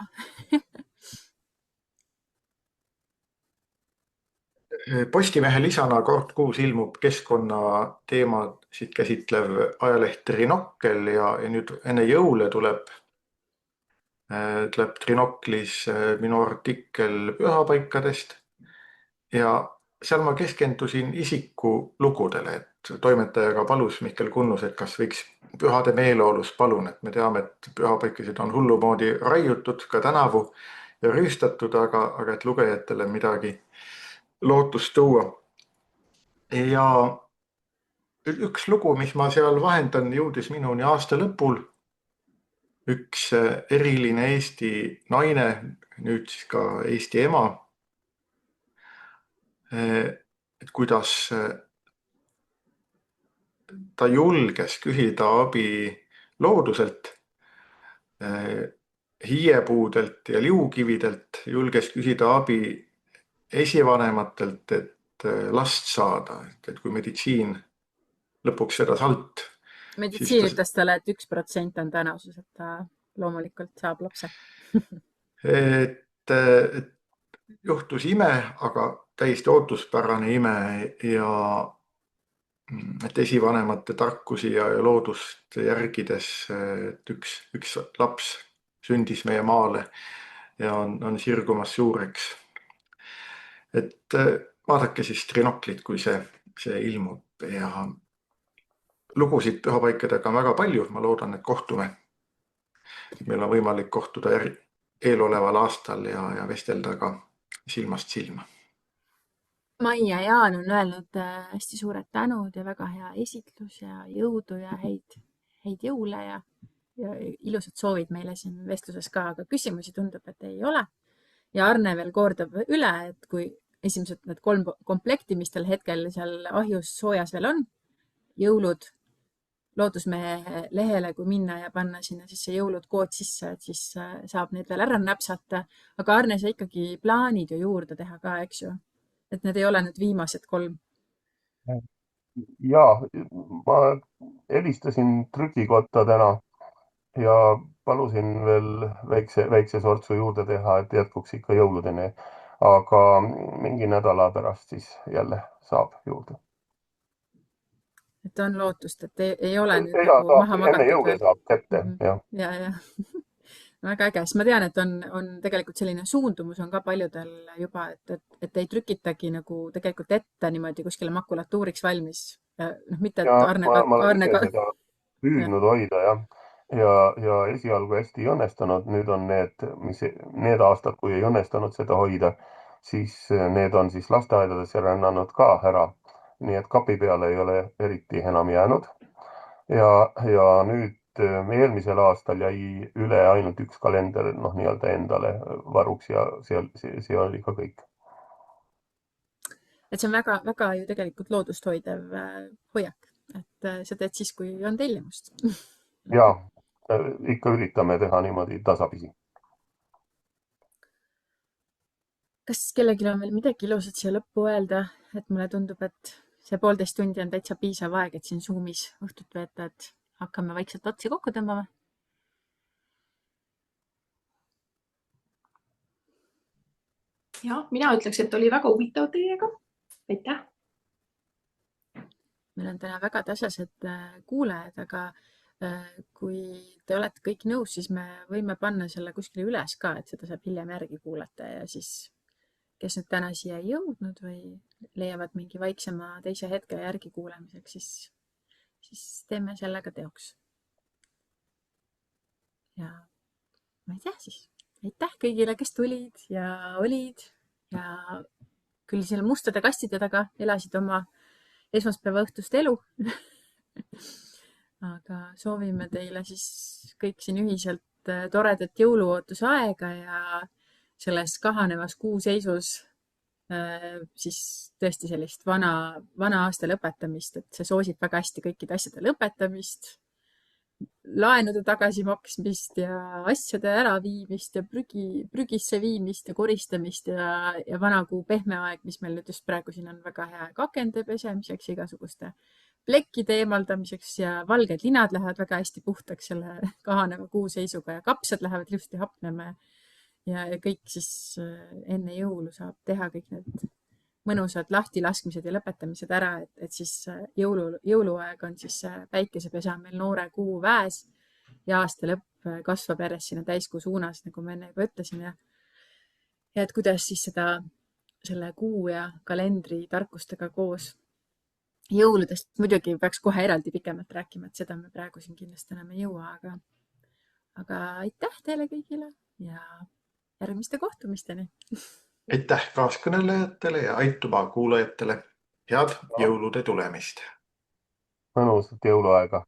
Postimehe lisana kord kuus ilmub keskkonnateemasid käsitlev ajaleht Trinokkel ja nüüd enne jõule tuleb Trinoklis minu artikkel pühapaikadest ja seal ma keskendusin isikulugudele, et toimetajaga palus Mihkel Kunnus, et kas võiks pühade meeleolus palun, et me teame, et pühapaikasid on hullumoodi raiutud ka tänavu ja rüüstatud, aga et lugejatele midagi lootust tuua. Ja üks lugu, mis ma seal vahendan, jõudis minuni aasta lõpul. Üks eriline Eesti naine, nüüd siis ka Eesti ema, et kuidas ta julges küsida abi looduselt, hiiepuudelt ja liukividelt, julges küsida abi esivanematelt, et last saada, et kui meditsiin lõpuks seda salt. Meditsiin ütles talle, et 1% on tõenäosus, et ta loomulikult saab lapse. Et juhtus ime, aga täiesti ootuspärane ime ja et esivanemate tarkusi ja loodust järgides, et üks laps sündis meie maale ja on sirgumas suureks. Et vaadake siis Trinoklit, kui see ilmub ja lugusid pühapaikadega on väga palju. Ma loodan, et kohtume. Meil on võimalik kohtuda eeloleval aastal ja vestelda ka silmast silma. Maia ja Jaan on öelnud hästi suured tänud ja väga hea esitlus ja jõudu ja häid jõule ja ilusad soovid meile siin vestluses ka, aga küsimusi tundub, et ei ole. Ja Arne veel kordab üle, et kui esimesed need 3 komplekti, mis tal hetkel seal ahjus soojas veel on, jõulud loodusmehe lehele, kui minna ja panna sinna siis see jõulud kood sisse, et siis saab need veel ära näpsata. Aga Arne, sa ikkagi plaanid ju juurde teha ka, eks ju? Et need ei ole nüüd viimased 3. Ja, ma helistasin trükikotta täna ja palusin veel väikse sortsu juurde teha, et jätkuks ikka jõuludeni. Aga mingi nädala pärast siis jälle saab juurde. et on lootust, et ei ole nüüd ja nagu maha enne magatud jõule veel. saab kätte, Mhm. jah. Ja. Väga äge, sest ma tean, et on tegelikult selline suundumus on ka paljudel juba, et ei trükitagi nagu tegelikult ette niimoodi kuskile makulatuuriks valmis. Noh, mitte, et Ja Arne ma olen ise ka, seda jah. püüdnud hoida, jah. Ja esialgu hästi ei õnnestunud, nüüd on need aastad, kui ei õnnestunud seda hoida, siis need on siis lasteaedadesse rännanud ka ära. Nii et kapi peale ei ole eriti enam jäänud. Ja nüüd eelmisel aastal jäi üle ainult üks kalender, noh, nii-öelda endale varuks ja see oli ka kõik. Et see on väga, väga ju tegelikult loodust hoidev hoiak, et sa teed siis, kui on tellimust. Ja ikka üritame teha niimoodi tasapisi. Kas kellelgi on veel midagi ilusat siia lõppu öelda, et mulle tundub, et see 1,5 tundi on täitsa piisav aeg, et siin Zoomis õhtut veeta, et hakkame vaikselt otsi kokku tõmbama. Ja mina ütleks, et oli väga huvitav teiega. Aitäh! Meil on täna väga tasased kuulajad, aga kui te olete kõik nõus, siis me võime panna selle kuskile üles ka, et seda saab hiljem järgi kuulata ja siis kes nüüd täna siia ei jõudnud või leiavad mingi vaiksema teise hetke järgi kuulamiseks, siis teeme sellega teoks. Ja ma ei tea siis, aitäh kõigile, kes tulid ja olid ja küll seal mustade kastide taga elasid oma esmaspäeva õhtust elu. Aga soovime teile siis kõik siin ühiselt toredat jõuluootuse aega ja selles kahanevas kuuseisus siis tõesti sellist vana aasta lõpetamist, et see soosib väga hästi kõikide asjade lõpetamist, laenude tagasimaksmist ja asjade äraviimist ja prügisse viimist ja koristamist ja vanakuu pehme aeg, mis meil nüüd just praegu siin on väga hea kakende pesemiseks, igasuguste plekkide eemaldamiseks ja valged linad lähevad väga hästi puhtaks selle kahaneva kuuseisuga ja kapsad lähevad ilusti hapnema ja kõik siis enne jõulu saab teha kõik need mõnusad lahtilaskmised ja lõpetamised ära, et siis jõuluaeg on siis päikesepesa meil noore kuu väes ja aasta lõpp kasvab järjest sinna täiskuu suunas, nagu ma enne juba ütlesin ja et kuidas siis selle kuu ja kalendri tarkustega koos jõuludest muidugi peaks kohe eraldi pikemalt rääkima, et seda me praegu siin kindlasti enam ei jõua, aga aitäh teile kõigile ja järgmiste kohtumisteni. Aitäh kaaskõnelejatele ja aitüma kuulajatele. Head jõulude tulemist. Mõnusat jõuluaega.